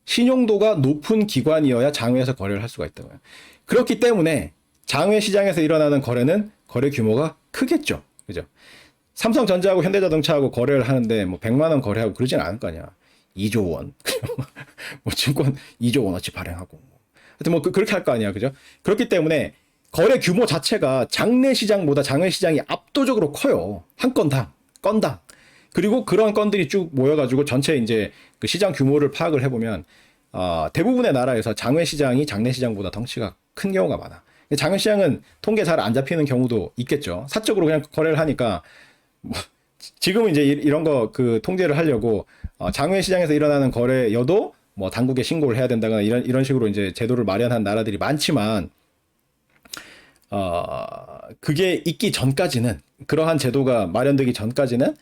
신용도가 높은 기관이어야 장외에서 거래를 할 수가 있다고요. 그렇기 때문에 장외 시장에서 일어나는 거래는 거래 규모가 크겠죠. 그죠? 삼성전자하고 현대자동차하고 거래를 하는데 뭐 100만 원 거래하고 그러진 않을 거 아니야. 2조 원. 뭐 증권 2조 원어치 발행하고. 하여튼 뭐 그렇게 할 거 아니야. 그죠? 그렇기 때문에 거래 규모 자체가 장내 시장보다 장외 시장이 압도적으로 커요. 한 건당. 그리고 그런 건들이 쭉 모여가지고 전체 이제 그 시장 규모를 파악을 해보면, 대부분의 나라에서 장외 시장이 장내 시장보다 덩치가 큰 경우가 많아. 장외 시장은 통계 잘 안 잡히는 경우도 있겠죠. 사적으로 그냥 거래를 하니까, 지금은 이제 이런 거 통제를 하려고, 장외 시장에서 일어나는 거래여도 뭐 당국에 신고를 해야 된다거나 이런 식으로 이제 제도를 마련한 나라들이 많지만, 그게 있기 전까지는, 그러한 제도가 마련되기 전까지는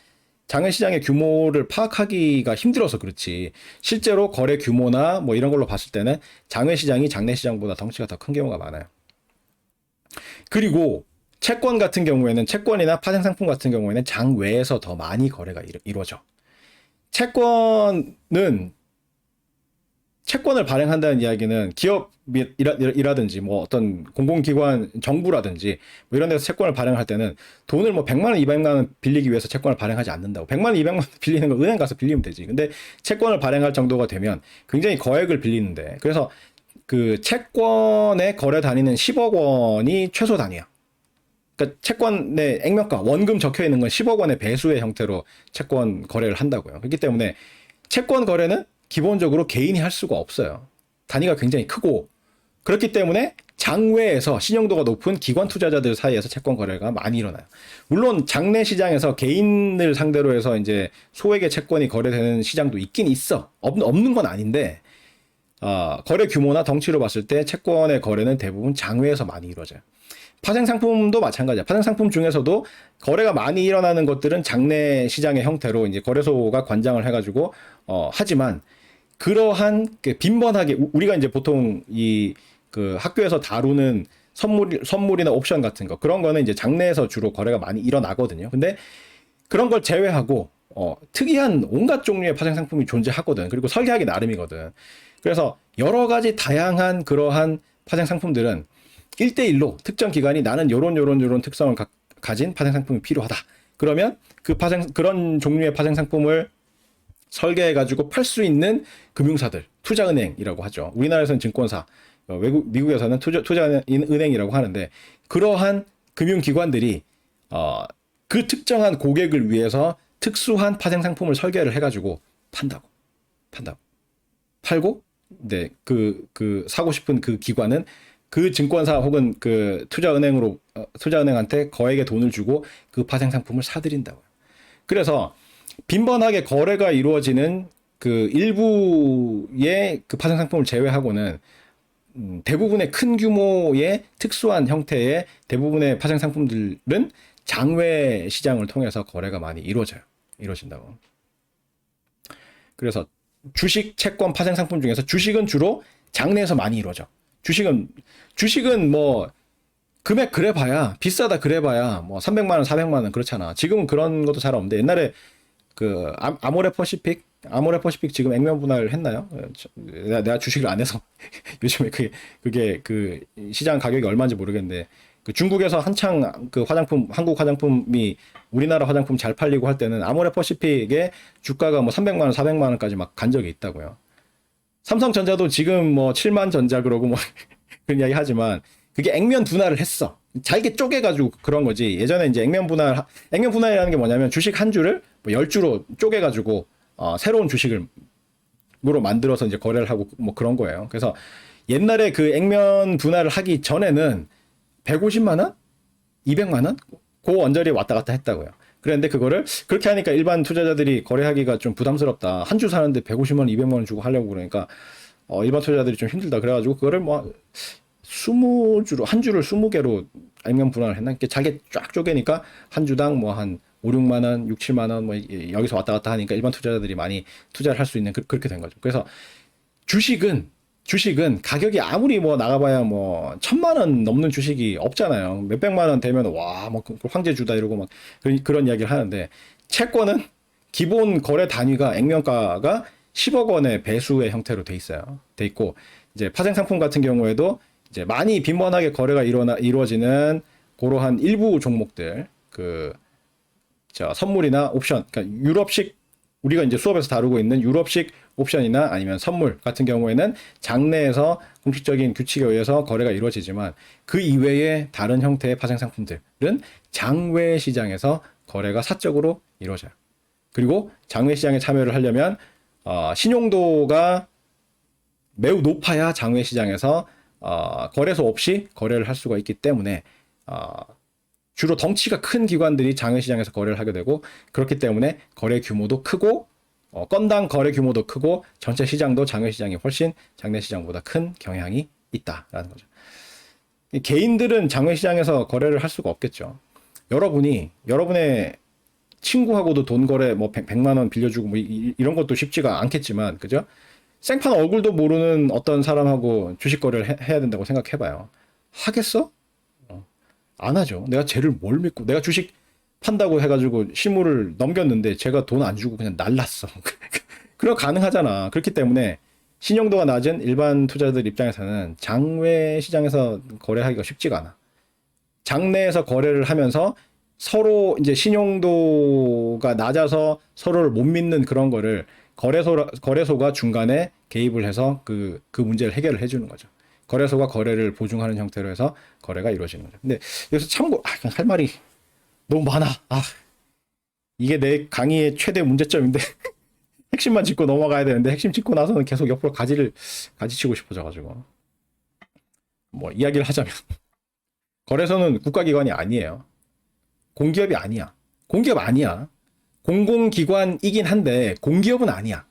장외 시장의 규모를 파악하기가 힘들어서 그렇지, 실제로 거래 규모나 뭐 이런 걸로 봤을 때는 장외 시장이 장내 시장보다 덩치가 더 큰 경우가 많아요. 그리고 채권 같은 경우에는 채권이나 파생 상품 같은 경우에는 장외에서 더 많이 거래가 이루어져. 채권은 채권을 발행한다는 이야기는 기업이라든지 뭐 어떤 공공기관, 정부라든지 뭐 이런 데서 채권을 발행할 때는 돈을 뭐 100만 원, 200만 원 빌리기 위해서 채권을 발행하지 않는다고. 100만 원, 200만 원 빌리는 거 은행 가서 빌리면 되지. 근데 채권을 발행할 정도가 되면 굉장히 거액을 빌리는데, 그래서 그 채권의 거래 단위는 10억 원이 최소 단위야. 그러니까 채권의 액면가, 원금 적혀 있는 건 10억 원의 배수의 형태로 채권 거래를 한다고요. 그렇기 때문에 채권 거래는 기본적으로 개인이 할 수가 없어요. 단위가 굉장히 크고, 그렇기 때문에 장외에서 신용도가 높은 기관 투자자들 사이에서 채권 거래가 많이 일어나요. 물론 장내 시장에서 개인을 상대로 해서 이제 소액의 채권이 거래되는 시장도 있긴 있어. 없는 건 아닌데, 거래 규모나 덩치로 봤을 때 채권의 거래는 대부분 장외에서 많이 이루어져요. 파생 상품도 마찬가지야. 파생 상품 중에서도 거래가 많이 일어나는 것들은 장내 시장의 형태로 이제 거래소가 관장을 해가지고 하지만, 그러한 빈번하게 우리가 이제 보통 이 그 학교에서 다루는 선물이나 옵션 같은 거, 그런 거는 이제 장내에서 주로 거래가 많이 일어나거든요. 근데 그런 걸 제외하고 특이한 온갖 종류의 파생 상품이 존재하거든. 그리고 설계하기 나름이거든. 그래서 여러 가지 다양한 그러한 파생 상품들은 1대1로 특정 기관이 나는 요런 특성을 가진 파생 상품이 필요하다. 그러면 그런 종류의 파생 상품을 설계해가지고 팔 수 있는 금융사들, 투자은행이라고 하죠. 우리나라에서는 증권사, 미국에서는 투자은행이라고 하는데, 그러한 금융기관들이 그 특정한 고객을 위해서 특수한 파생 상품을 설계를 해가지고 판다고. 팔고, 네, 사고 싶은 그 기관은 그 증권사 혹은 그 투자은행한테 거액의 돈을 주고 그 파생 상품을 사들인다고요. 그래서 빈번하게 거래가 이루어지는 그 일부의 그 파생 상품을 제외하고는 대부분의 큰 규모의 특수한 형태의 대부분의 파생 상품들은 장외 시장을 통해서 거래가 많이 이루어진다고. 그래서 주식, 채권, 파생 상품 중에서 주식은 주로 장내에서 많이 이루어져. 주식은 뭐 금액 그래봐야, 비싸다 그래봐야 뭐 300만 원, 400만 원 그렇잖아. 지금은 그런 것도 잘 없는데, 옛날에 그 아모레 퍼시픽 지금 액면 분할 했나요? 내가 주식을 안 해서 요즘에 그게 그 시장 가격이 얼마인지 모르겠는데, 그 중국에서 한창 그 한국 화장품이 우리나라 화장품 잘 팔리고 할 때는 아모레 퍼시픽의 주가가 뭐 300만 원, 400만 원까지 막 간 적이 있다고요. 삼성전자도 지금 뭐 7만 전자 그러고 뭐 그런 이야기 하지만, 그게 액면 분할을 했어. 잘게 쪼개가지고 그런 거지. 예전에 이제 액면 분할이라는 게 뭐냐면, 주식 한 주를 뭐 10주로 쪼개가지고 새로운 주식으로 만들어서 이제 거래를 하고 뭐 그런 거예요. 그래서 옛날에 그 액면 분할을 하기 전에는 150만 원? 200만 원? 그 언저리에 왔다 갔다 했다고요. 그런데 그거를 그렇게 하니까 일반 투자자들이 거래하기가 좀 부담스럽다. 한 주 사는데 150만 원, 200만 원 주고 하려고 그러니까 일반 투자자들이 좀 힘들다. 그래가지고 그거를 뭐 20주로, 한 주를 20개로 액면 분할을 했나? 이렇게 잘게 쫙 쪼개니까 한 주당 뭐 한 5, 6만 원, 6, 7만 원 뭐 여기서 왔다 갔다 하니까 일반 투자자들이 많이 투자를 할 수 있는 그렇게 된 거죠. 그래서 주식은 가격이 아무리 뭐 나가봐야 뭐 1,000만 원 넘는 주식이 없잖아요. 몇백만 원 되면 와, 뭐 황제주다 이러고 막 그런 이야기를 하는데, 채권은 기본 거래 단위가 액면가가 10억 원의 배수의 형태로 돼 있고, 이제 파생 상품 같은 경우에도 이제 많이 빈번하게 거래가 이루어지는 그러한 일부 종목들, 선물이나 옵션, 그러니까 유럽식, 우리가 이제 수업에서 다루고 있는 유럽식 옵션이나 아니면 선물 같은 경우에는 장내에서 공식적인 규칙에 의해서 거래가 이루어지지만, 그 이외의 다른 형태의 파생 상품들은 장외 시장에서 거래가 사적으로 이루어져요. 그리고 장외 시장에 참여를 하려면 신용도가 매우 높아야 장외 시장에서 거래소 없이 거래를 할 수가 있기 때문에 주로 덩치가 큰 기관들이 장외 시장에서 거래를 하게 되고, 그렇기 때문에 거래 규모도 크고 건당 거래 규모도 크고 전체 시장도 장외 시장이 훨씬 장내 시장보다 큰 경향이 있다라는 거죠. 개인들은 장외 시장에서 거래를 할 수가 없겠죠. 여러분의 친구하고도 돈 거래 뭐 100만 원 빌려주고 뭐 이런 것도 쉽지가 않겠지만, 그죠? 생판 얼굴도 모르는 어떤 사람하고 주식 거래를 해야 된다고 생각해봐요. 하겠어? 안 하죠. 내가 쟤를 뭘 믿고 내가 주식 판다고 해가지고 실물을 넘겼는데 제가 돈 안 주고 그냥 날랐어. 그럼 가능하잖아. 그렇기 때문에 신용도가 낮은 일반 투자자들 입장에서는 장외 시장에서 거래하기가 쉽지가 않아. 장내에서 거래를 하면서 서로 이제 신용도가 낮아서 서로를 못 믿는 그런 거를 거래소가 중간에 개입을 해서 그 문제를 해결을 해주는 거죠. 거래소가 거래를 보증하는 형태로 해서 거래가 이루어지는 거죠. 근데 여기서 참고, 할 말이 너무 많아. 이게 내 강의의 최대 문제점인데, 핵심만 짚고 넘어가야 되는데, 핵심 짚고 나서는 계속 옆으로 가지치고 싶어져가지고. 뭐, 이야기를 하자면. 거래소는 국가기관이 아니에요. 공기업이 아니야. 공기업 아니야. 공공기관이긴 한데 공기업은 아니야.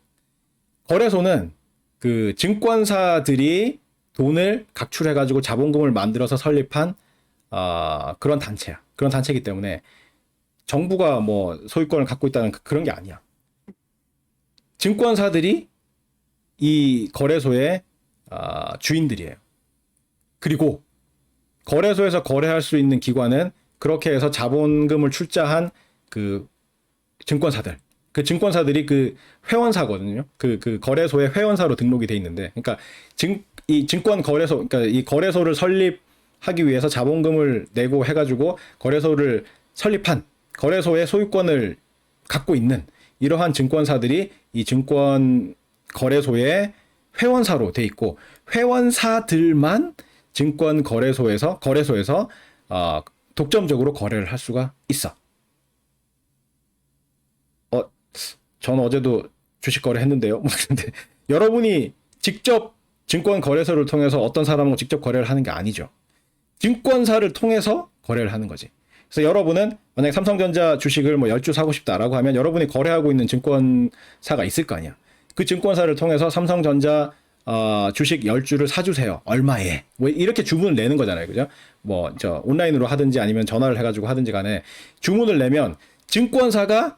거래소는 그 증권사들이 돈을 각출해가지고 자본금을 만들어서 설립한 그런 단체야. 그런 단체이기 때문에 정부가 뭐 소유권을 갖고 있다는 그런 게 아니야. 증권사들이 이 거래소의 주인들이에요. 그리고 거래소에서 거래할 수 있는 기관은 그렇게 해서 자본금을 출자한 그 증권사들. 그 증권사들이 그 회원사거든요. 그 거래소의 회원사로 등록이 돼 있는데, 그러니까 이 증권 거래소, 그러니까 이 거래소를 설립하기 위해서 자본금을 내고 해가지고 거래소를 설립한 거래소의 소유권을 갖고 있는 이러한 증권사들이 이 증권 거래소의 회원사로 돼 있고, 회원사들만 증권 거래소에서 독점적으로 거래를 할 수가 있어. 전 어제도 주식 거래했는데요. 근데 여러분이 직접 증권 거래소를 통해서 어떤 사람하고 직접 거래를 하는 게 아니죠. 증권사를 통해서 거래를 하는 거지. 그래서 여러분은 만약에 삼성전자 주식을 뭐 10주 사고 싶다라고 하면 여러분이 거래하고 있는 증권사가 있을 거 아니야. 그 증권사를 통해서 삼성전자 주식 10주를 사주세요. 얼마에? 뭐 이렇게 주문을 내는 거잖아요. 그죠? 뭐 온라인으로 하든지 아니면 전화를 해가지고 하든지 간에 주문을 내면 증권사가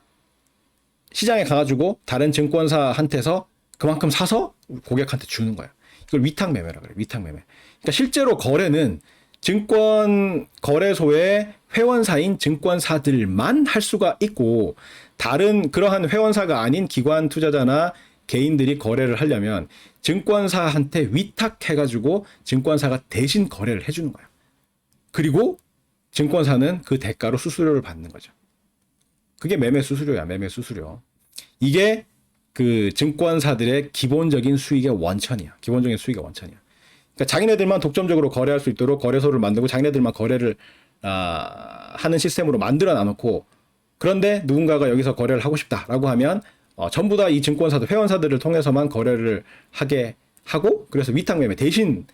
시장에 가가지고 다른 증권사한테서 그만큼 사서 고객한테 주는 거야. 이걸 위탁매매라 그래. 위탁매매. 그러니까 실제로 거래는 증권 거래소의 회원사인 증권사들만 할 수가 있고, 다른 그러한 회원사가 아닌 기관 투자자나 개인들이 거래를 하려면 증권사한테 위탁해가지고 증권사가 대신 거래를 해주는 거야. 그리고 증권사는 그 대가로 수수료를 받는 거죠. 그게 매매 수수료야, 매매 수수료. 이게 그 증권사들의 기본적인 수익의 원천이야. 기본적인 수익의 원천이야. 그러니까 자기네들만 독점적으로 거래할 수 있도록 거래소를 만들고 자기네들만 거래를 하는 시스템으로 만들어 놔놓고, 그런데 누군가가 여기서 거래를 하고 싶다라고 하면 전부 다 이 증권사들, 회원사들을 통해서만 거래를 하게 하고, 그래서 위탁매매 대신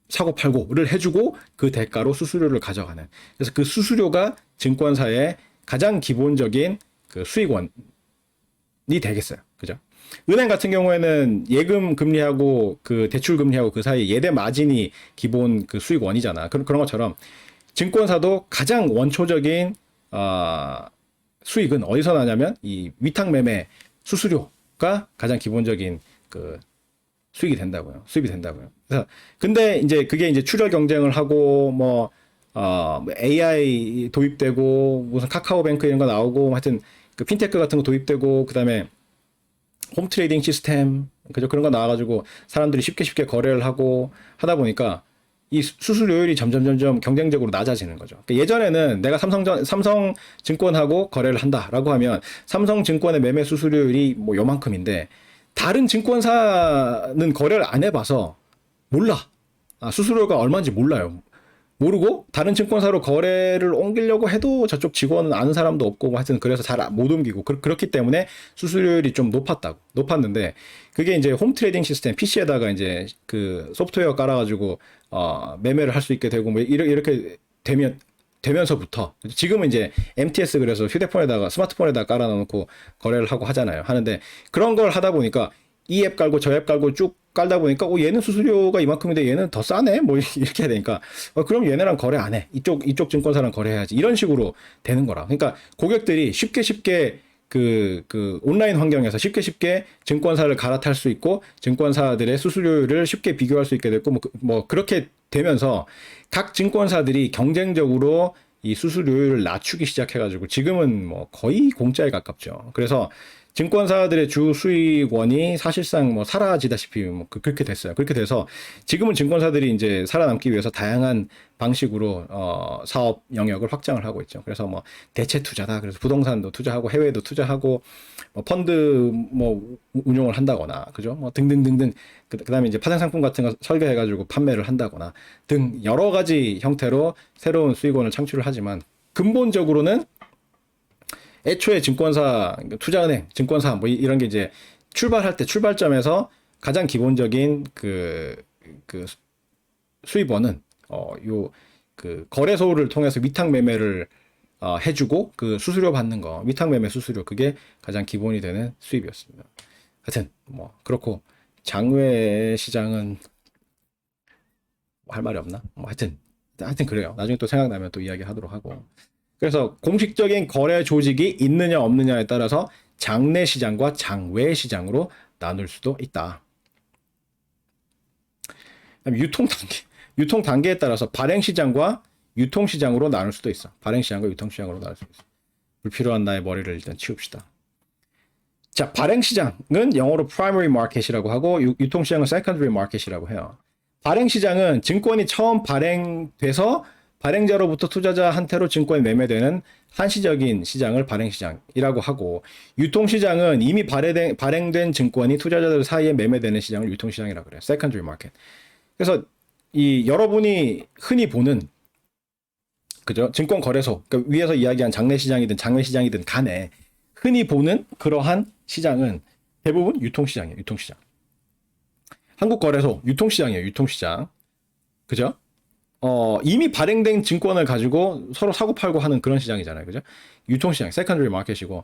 사고 팔고를 해주고 그 대가로 수수료를 가져가는. 그래서 그 수수료가 증권사의 가장 기본적인 그 수익원이 되겠어요. 그죠? 은행 같은 경우에는 예금 금리하고 그 대출 금리하고 그 사이 예대 마진이 기본 그 수익원이잖아. 그런 것처럼 증권사도 가장 원초적인 수익은 어디서 나냐면 이 위탁매매 수수료가 가장 기본적인 그 수익이 된다고요. 수입이 된다고요. 그래서 근데 이제 그게 이제 출혈 경쟁을 하고 뭐 AI 도입되고 무슨 카카오뱅크 이런 거 나오고 하여튼 그 핀테크 같은 거 도입되고 그다음에 홈 트레이딩 시스템 그죠, 그런 거 나와가지고 사람들이 쉽게 거래를 하고 하다 보니까 이 수수료율이 점점 경쟁적으로 낮아지는 거죠. 그러니까 예전에는 내가 삼성증권하고 거래를 한다라고 하면 삼성증권의 매매 수수료율이 뭐 요만큼인데 다른 증권사는 거래를 안 해봐서 몰라. 수수료가 얼마인지 몰라요. 모르고 다른 증권사로 거래를 옮기려고 해도 저쪽 직원은 아는 사람도 없고 하여튼 그래서 잘 못 옮기고 그렇기 때문에 수수료율이 좀 높았는데 그게 이제 홈 트레이딩 시스템 PC에다가 이제 그 소프트웨어 깔아가지고 매매를 할 수 있게 되고 뭐 이렇게 되면서부터 지금은 이제 MTS 그래서 휴대폰에다가 스마트폰에다가 깔아놓고 거래를 하고 하잖아요. 하는데 그런 걸 하다 보니까 이 앱 깔고 저 앱 깔고 쭉 깔다 보니까 얘는 수수료가 이만큼인데 얘는 더 싸네 뭐 이렇게 되니까 그럼 얘네랑 거래 안 해. 이쪽 증권사랑 거래해야지. 이런 식으로 되는 거라. 그러니까 고객들이 쉽게 그 온라인 환경에서 쉽게 증권사를 갈아탈 수 있고 증권사들의 수수료율을 쉽게 비교할 수 있게 됐고 뭐 그렇게 되면서 각 증권사들이 경쟁적으로 이 수수료율을 낮추기 시작해가지고 지금은 뭐 거의 공짜에 가깝죠. 그래서 증권사들의 주 수익원이 사실상 뭐 사라지다시피 뭐 그렇게 됐어요. 그렇게 돼서 지금은 증권사들이 이제 살아남기 위해서 다양한 방식으로 사업 영역을 확장을 하고 있죠. 그래서 뭐 대체 투자다. 그래서 부동산도 투자하고 해외도 투자하고 뭐 펀드 뭐 운용을 한다거나 그죠? 뭐 등등등등 그다음에 이제 파생 상품 같은 거 설계해 가지고 판매를 한다거나 등 여러 가지 형태로 새로운 수익원을 창출을 하지만 근본적으로는 애초에 증권사, 투자은행, 증권사 뭐 이런 게 이제 출발할 때 출발점에서 가장 기본적인 그 수입원은 그 거래소를 통해서 위탁 매매를 해주고 그 수수료 받는 거, 위탁 매매 수수료 그게 가장 기본이 되는 수입이었습니다. 하여튼 뭐 그렇고 장외 시장은 할 말이 없나? 뭐 하여튼 그래요. 나중에 또 생각나면 또 이야기하도록 하고. 그래서 공식적인 거래 조직이 있느냐 없느냐에 따라서 장내 시장과 장외 시장으로 나눌 수도 있다. 유통 단계에 따라서 발행 시장과 유통 시장으로 나눌 수도 있어. 발행 시장과 유통 시장으로 나눌 수도 있어. 불필요한 나의 머리를 일단 치웁시다. 자, 발행 시장은 영어로 primary market이라고 하고 유통 시장은 secondary market이라고 해요. 발행 시장은 증권이 처음 발행돼서 발행자로부터 투자자한테로 증권이 매매되는 한시적인 시장을 발행시장이라고 하고 유통시장은 이미 발행된 증권이 투자자들 사이에 매매되는 시장을 유통시장이라고 그래요. secondary market. 그래서 이 여러분이 흔히 보는 그죠? 증권거래소 그러니까 위에서 이야기한 장내시장이든 장외시장이든 간에 흔히 보는 그러한 시장은 대부분 유통시장이에요. 유통시장. 한국거래소 유통시장이에요. 유통시장. 그죠? 이미 발행된 증권을 가지고 서로 사고팔고 하는 그런 시장이잖아요. 그죠? 유통시장, 세컨더리 마켓이고,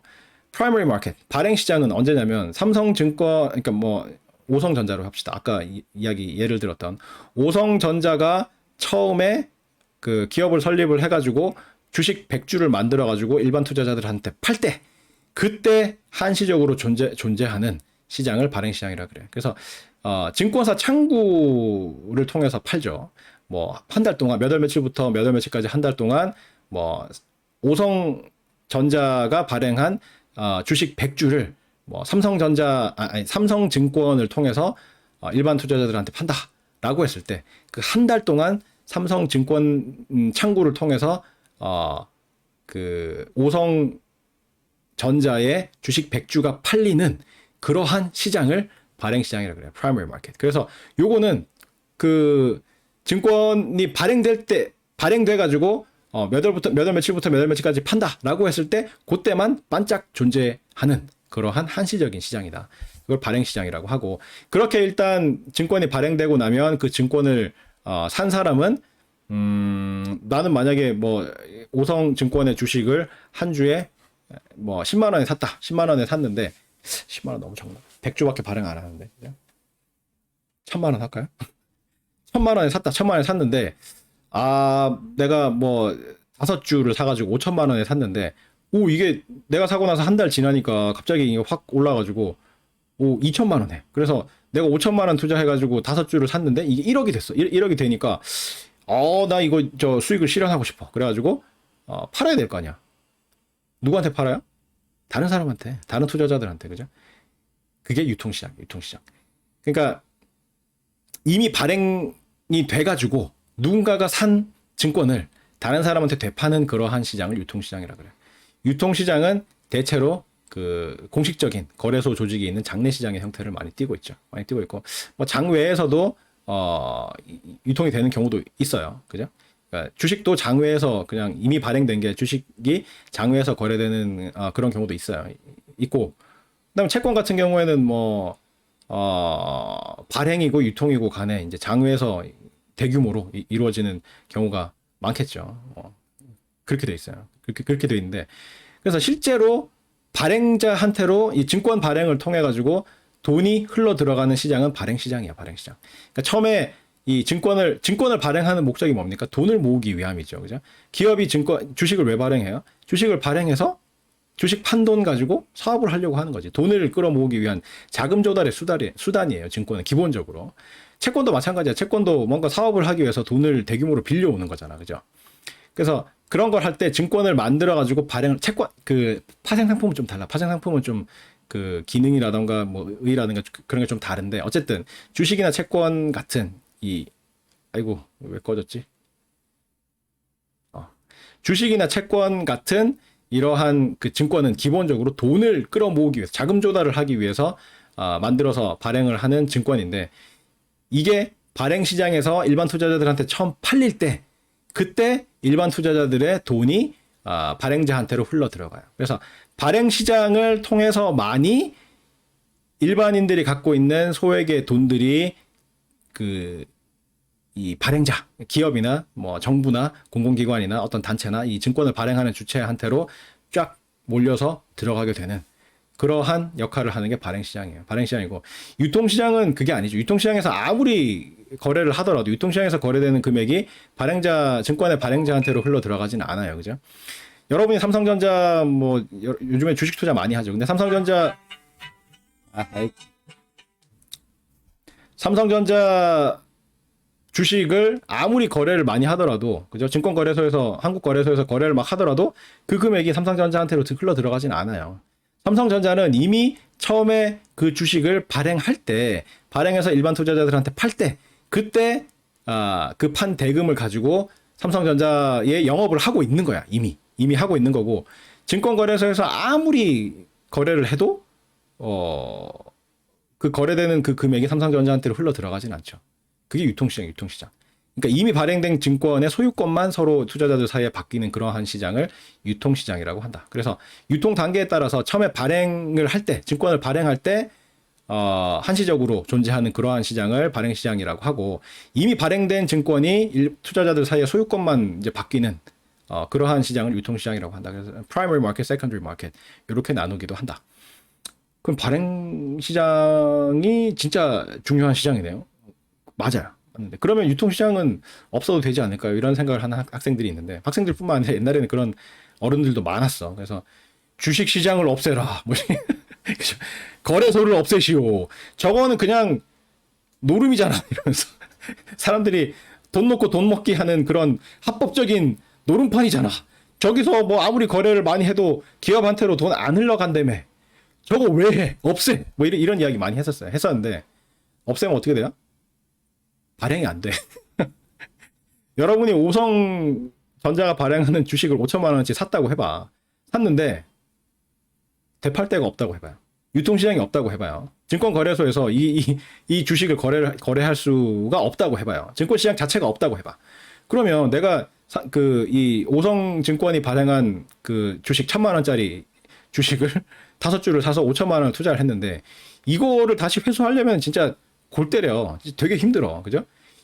프라이머리 마켓, 발행시장은 언제냐면, 삼성증권, 그러니까 뭐, 오성전자로 합시다. 아까 예를 들었던, 오성전자가 처음에 그 기업을 설립을 해가지고, 주식 100주를 만들어가지고 일반 투자자들한테 팔 때, 그때 한시적으로 존재하는 시장을 발행시장이라 그래요. 그래서, 증권사 창구를 통해서 팔죠. 뭐 한 달 동안 몇 월 며칠부터 몇 월 며칠까지 한 달 동안 뭐 오성전자가 발행한 주식 100주를 뭐 삼성증권을 통해서 일반 투자자들한테 판다라고 했을 때 그 한 달 동안 삼성증권 창구를 통해서 그 오성전자의 주식 100주가 팔리는 그러한 시장을 발행시장이라고 그래요. primary market. 그래서 요거는 그 증권이 발행돼가지고 몇 월 며칠부터 몇 월 며칠까지 판다라고 했을 때 그때만 반짝 존재하는 그러한 한시적인 시장이다. 그걸 발행시장이라고 하고 그렇게 일단 증권이 발행되고 나면 그 증권을 산 사람은 나는 만약에 뭐 오성증권의 주식을 한 주에 뭐 10만 원에 샀다. 10만 원에 샀는데 10만 원 너무 적나? 100주밖에 발행 안 하는데 1000만 원 할까요? 1000만 원에 샀다. 1000만 원에 샀는데 내가 뭐 5주를 사가지고 5천만 원에 샀는데 이게 내가 사고 나서 한 달 지나니까 갑자기 이게 확 올라가지고 2천만 원에 그래서 내가 5천만 원 투자해가지고 5주를 샀는데 이게 1억이 됐어. 1억이 되니까 나 이거 저 수익을 실현하고 싶어. 그래가지고 팔아야 될 거 아니야. 누구한테 팔아요? 다른 사람한테, 다른 투자자들한테. 그죠? 그게 유통시장. 그러니까 이미 발행이 돼가지고 누군가가 산 증권을 다른 사람한테 되파는 그러한 시장을 유통시장이라 그래요. 유통시장은 대체로 그 공식적인 거래소 조직이 있는 장내시장의 형태를 많이 띠고 있죠. 많이 띠고 있고 뭐 장외에서도 유통이 되는 경우도 있어요. 그죠? 그러니까 주식도 장외에서 그냥 이미 발행된 게 주식이 장외에서 거래되는 그런 경우도 있고 그다음에 채권 같은 경우에는 뭐 발행이고 유통이고 간에 이제 장외에서 대규모로 이루어지는 경우가 많겠죠. 그렇게 돼 있어요. 그렇게 돼 있는데 그래서 실제로 발행자한테로 이 증권 발행을 통해 가지고 돈이 흘러 들어가는 시장은 발행시장이야, 발행시장. 그러니까 처음에 이 증권을 발행하는 목적이 뭡니까? 돈을 모으기 위함이죠. 그죠? 기업이 주식을 왜 발행해요? 주식을 발행해서 주식 판 돈 가지고 사업을 하려고 하는 거지. 돈을 끌어모으기 위한 자금 조달의 수단이에요. 증권은 기본적으로. 채권도 마찬가지야. 채권도 뭔가 사업을 하기 위해서 돈을 대규모로 빌려오는 거잖아. 그죠? 그래서 그런 걸 할 때 증권을 만들어 가지고 채권 그 파생 상품은 좀 달라. 파생 상품은 좀 그 기능이라던가 뭐 의라든가 그런 게 좀 다른데 어쨌든 주식이나 채권 같은 아이고 왜 꺼졌지? 주식이나 채권 같은 이러한 그 증권은 기본적으로 돈을 끌어모으기 위해서 자금 조달을 하기 위해서 만들어서 발행을 하는 증권인데 이게 발행 시장에서 일반 투자자들한테 처음 팔릴 때 그때 일반 투자자들의 돈이 발행자한테로 흘러 들어가요. 그래서 발행 시장을 통해서 많이 일반인들이 갖고 있는 소액의 돈들이 이 발행자, 기업이나 뭐 정부나 공공기관이나 어떤 단체나 이 증권을 발행하는 주체한테로 쫙 몰려서 들어가게 되는 그러한 역할을 하는 게 발행시장이에요. 발행시장이고 유통시장은 그게 아니죠. 유통시장에서 아무리 거래를 하더라도 유통시장에서 거래되는 금액이 증권의 발행자한테로 흘러 들어가지는 않아요. 그죠? 여러분이 삼성전자 뭐 요즘에 주식 투자 많이 하죠. 근데 삼성전자 주식을 아무리 거래를 많이 하더라도 그죠? 증권거래소에서 한국거래소에서 거래를 막 하더라도 그 금액이 삼성전자한테로 흘러 들어가진 않아요. 삼성전자는 이미 처음에 그 주식을 발행해서 일반 투자자들한테 팔 때 그때 그 판 대금을 가지고 삼성전자에 영업을 하고 있는 거야. 이미 하고 있는 거고 증권거래소에서 아무리 거래를 해도 그 거래되는 그 금액이 삼성전자한테로 흘러 들어가진 않죠. 그게 유통시장. 그러니까 이미 발행된 증권의 소유권만 서로 투자자들 사이에 바뀌는 그러한 시장을 유통시장이라고 한다. 그래서 유통 단계에 따라서 처음에 증권을 발행할 때 한시적으로 존재하는 그러한 시장을 발행시장이라고 하고 이미 발행된 증권이 투자자들 사이에 소유권만 이제 바뀌는 그러한 시장을 유통시장이라고 한다. 그래서 primary market, secondary market 이렇게 나누기도 한다. 그럼 발행시장이 진짜 중요한 시장이네요. 맞아요. 그러면 유통시장은 없어도 되지 않을까요? 이런 생각을 하는 학생들이 있는데 학생들뿐만 아니라 옛날에는 그런 어른들도 많았어. 그래서 주식시장을 없애라. 거래소를 없애시오. 저거는 그냥 노름이잖아. 이러면서 사람들이 돈 놓고 돈 먹기 하는 그런 합법적인 노름판이잖아. 저기서 뭐 아무리 거래를 많이 해도 기업한테로 돈 안 흘러간다며. 저거 왜 해? 없애. 뭐 이런 이야기 많이 했었는데 없애면 어떻게 돼요? 발행이 안 돼. 여러분이 오성전자가 발행하는 주식을 5천만 원어치 샀다고 해봐. 샀는데 되팔 데가 없다고 해봐요. 유통시장이 없다고 해봐요. 증권거래소에서 이 주식을 거래할 수가 없다고 해봐요. 증권시장 자체가 없다고 해봐. 그러면 내가 이 오성증권이 발행한 그 주식 1,000만 원짜리 주식을 5주를 사서 5천만 원을 투자를 했는데 이거를 다시 회수하려면 진짜 골 때려. 되게 힘들어. 그죠?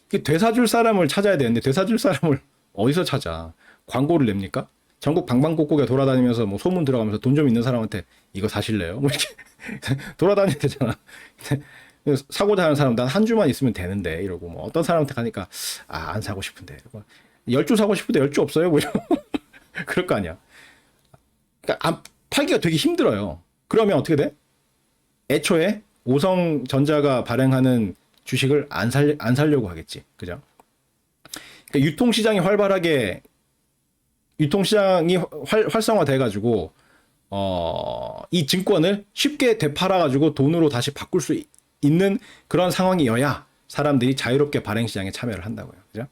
되사줄 사람을 찾아야 되는데 되사줄 사람을 어디서 찾아? 광고를 냅니까? 전국 방방곡곡에 돌아다니면서 뭐 소문 들어가면서 돈 좀 있는 사람한테 이거 사실래요? 뭐 이렇게 돌아다녀야 되잖아. 사고자 하는 사람 난 한 주만 있으면 되는데 이러고 뭐 어떤 사람한테 가니까 안 사고 싶은데 10주 사고 싶은데 10주 없어요? 뭐 이러고 그럴 거 아니야. 그러니까 팔기가 되게 힘들어요. 그러면 어떻게 돼? 애초에 오성전자가 발행하는 주식을 안 살려고 하겠지. 그죠? 그러니까 유통시장이 활성화돼가지고, 이 증권을 쉽게 되팔아가지고 돈으로 다시 바꿀 수 있는 그런 상황이어야 사람들이 자유롭게 발행시장에 참여를 한다고요. 그죠?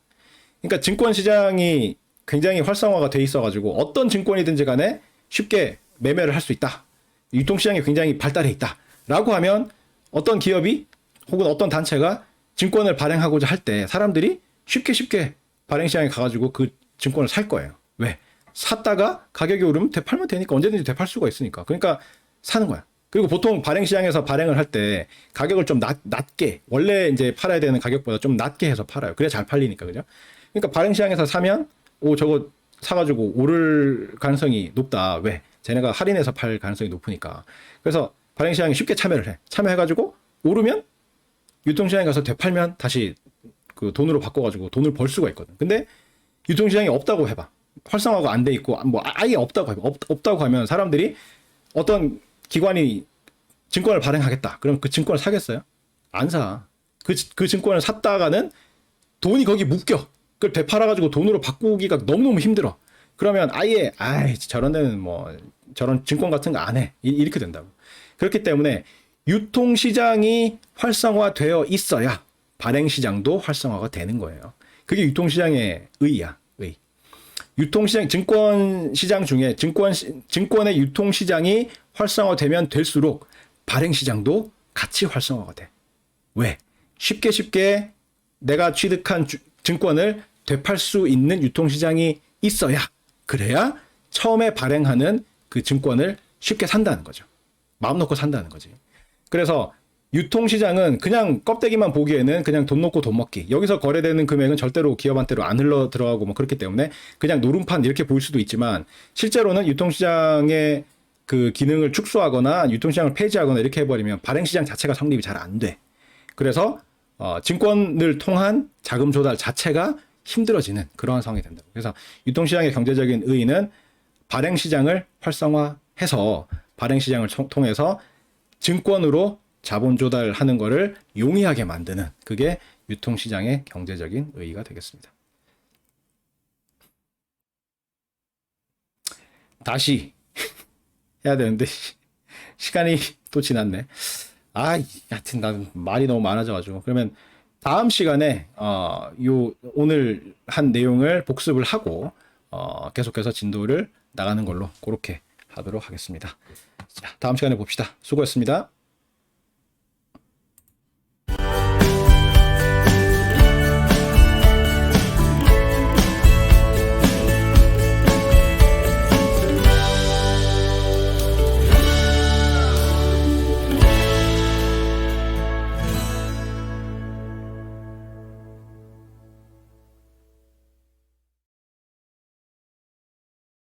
그러니까 증권시장이 굉장히 활성화가 돼 있어가지고 어떤 증권이든지 간에 쉽게 매매를 할 수 있다. 유통시장이 굉장히 발달해 있다. 라고 하면 어떤 기업이 혹은 어떤 단체가 증권을 발행하고자 할 때 사람들이 쉽게 발행시장에 가가지고 그 증권을 살 거예요. 왜? 샀다가 가격이 오르면 되팔면 되니까 언제든지 되팔 수가 있으니까. 그러니까 사는 거야. 그리고 보통 발행시장에서 발행을 할 때 가격을 좀 낮게 원래 이제 팔아야 되는 가격보다 좀 낮게 해서 팔아요. 그래야 잘 팔리니까. 그죠? 그러니까 발행시장에서 사면 저거 사가지고 오를 가능성이 높다. 왜? 쟤네가 할인해서 팔 가능성이 높으니까. 그래서 발행시장에 쉽게 참여를 해. 참여해가지고 오르면 유통시장에 가서 되팔면 다시 그 돈으로 바꿔가지고 돈을 벌 수가 있거든. 근데 유통시장이 없다고 해봐. 활성화가 안 돼 있고 뭐 아예 없다고 하면 사람들이 어떤 기관이 증권을 발행하겠다. 그럼 그 증권을 사겠어요? 안 사. 그 증권을 샀다가는 돈이 거기 묶여. 그걸 되팔아가지고 돈으로 바꾸기가 너무너무 힘들어. 그러면 아예 저런 데는 뭐 저런 증권 같은 거 안 해. 이렇게 된다고. 그렇기 때문에 유통시장이 활성화되어 있어야 발행시장도 활성화가 되는 거예요. 그게 유통시장의 의의야. 의. 유통시장, 증권시장 중에 증권의 유통시장이 활성화되면 될수록 발행시장도 같이 활성화가 돼. 왜? 쉽게 내가 취득한 증권을 되팔 수 있는 유통시장이 있어야, 그래야 처음에 발행하는 그 증권을 쉽게 산다는 거죠. 마음 놓고 산다는 거지. 그래서 유통시장은 그냥 껍데기만 보기에는 그냥 돈 놓고 돈 먹기. 여기서 거래되는 금액은 절대로 기업한테로 안 흘러 들어가고 뭐 그렇기 때문에 그냥 노름판 이렇게 보일 수도 있지만, 실제로는 유통시장의 그 기능을 축소하거나 유통시장을 폐지하거나 이렇게 해버리면 발행시장 자체가 성립이 잘 안 돼. 그래서 증권을 통한 자금 조달 자체가 힘들어지는 그러한 상황이 된다. 그래서 유통시장의 경제적인 의의는 발행시장을 활성화해서 발행시장을 통해서 증권으로 자본 조달하는 것을 용이하게 만드는, 그게 유통시장의 경제적인 의의가 되겠습니다. 다시 해야 되는데 시간이 또 지났네. 하여튼 난 말이 너무 많아져가지고, 그러면 다음 시간에 오늘 한 내용을 복습을 하고 계속해서 진도를 나가는 걸로 그렇게 하도록 하겠습니다. 자, 다음 시간에 봅시다. 수고했습니다.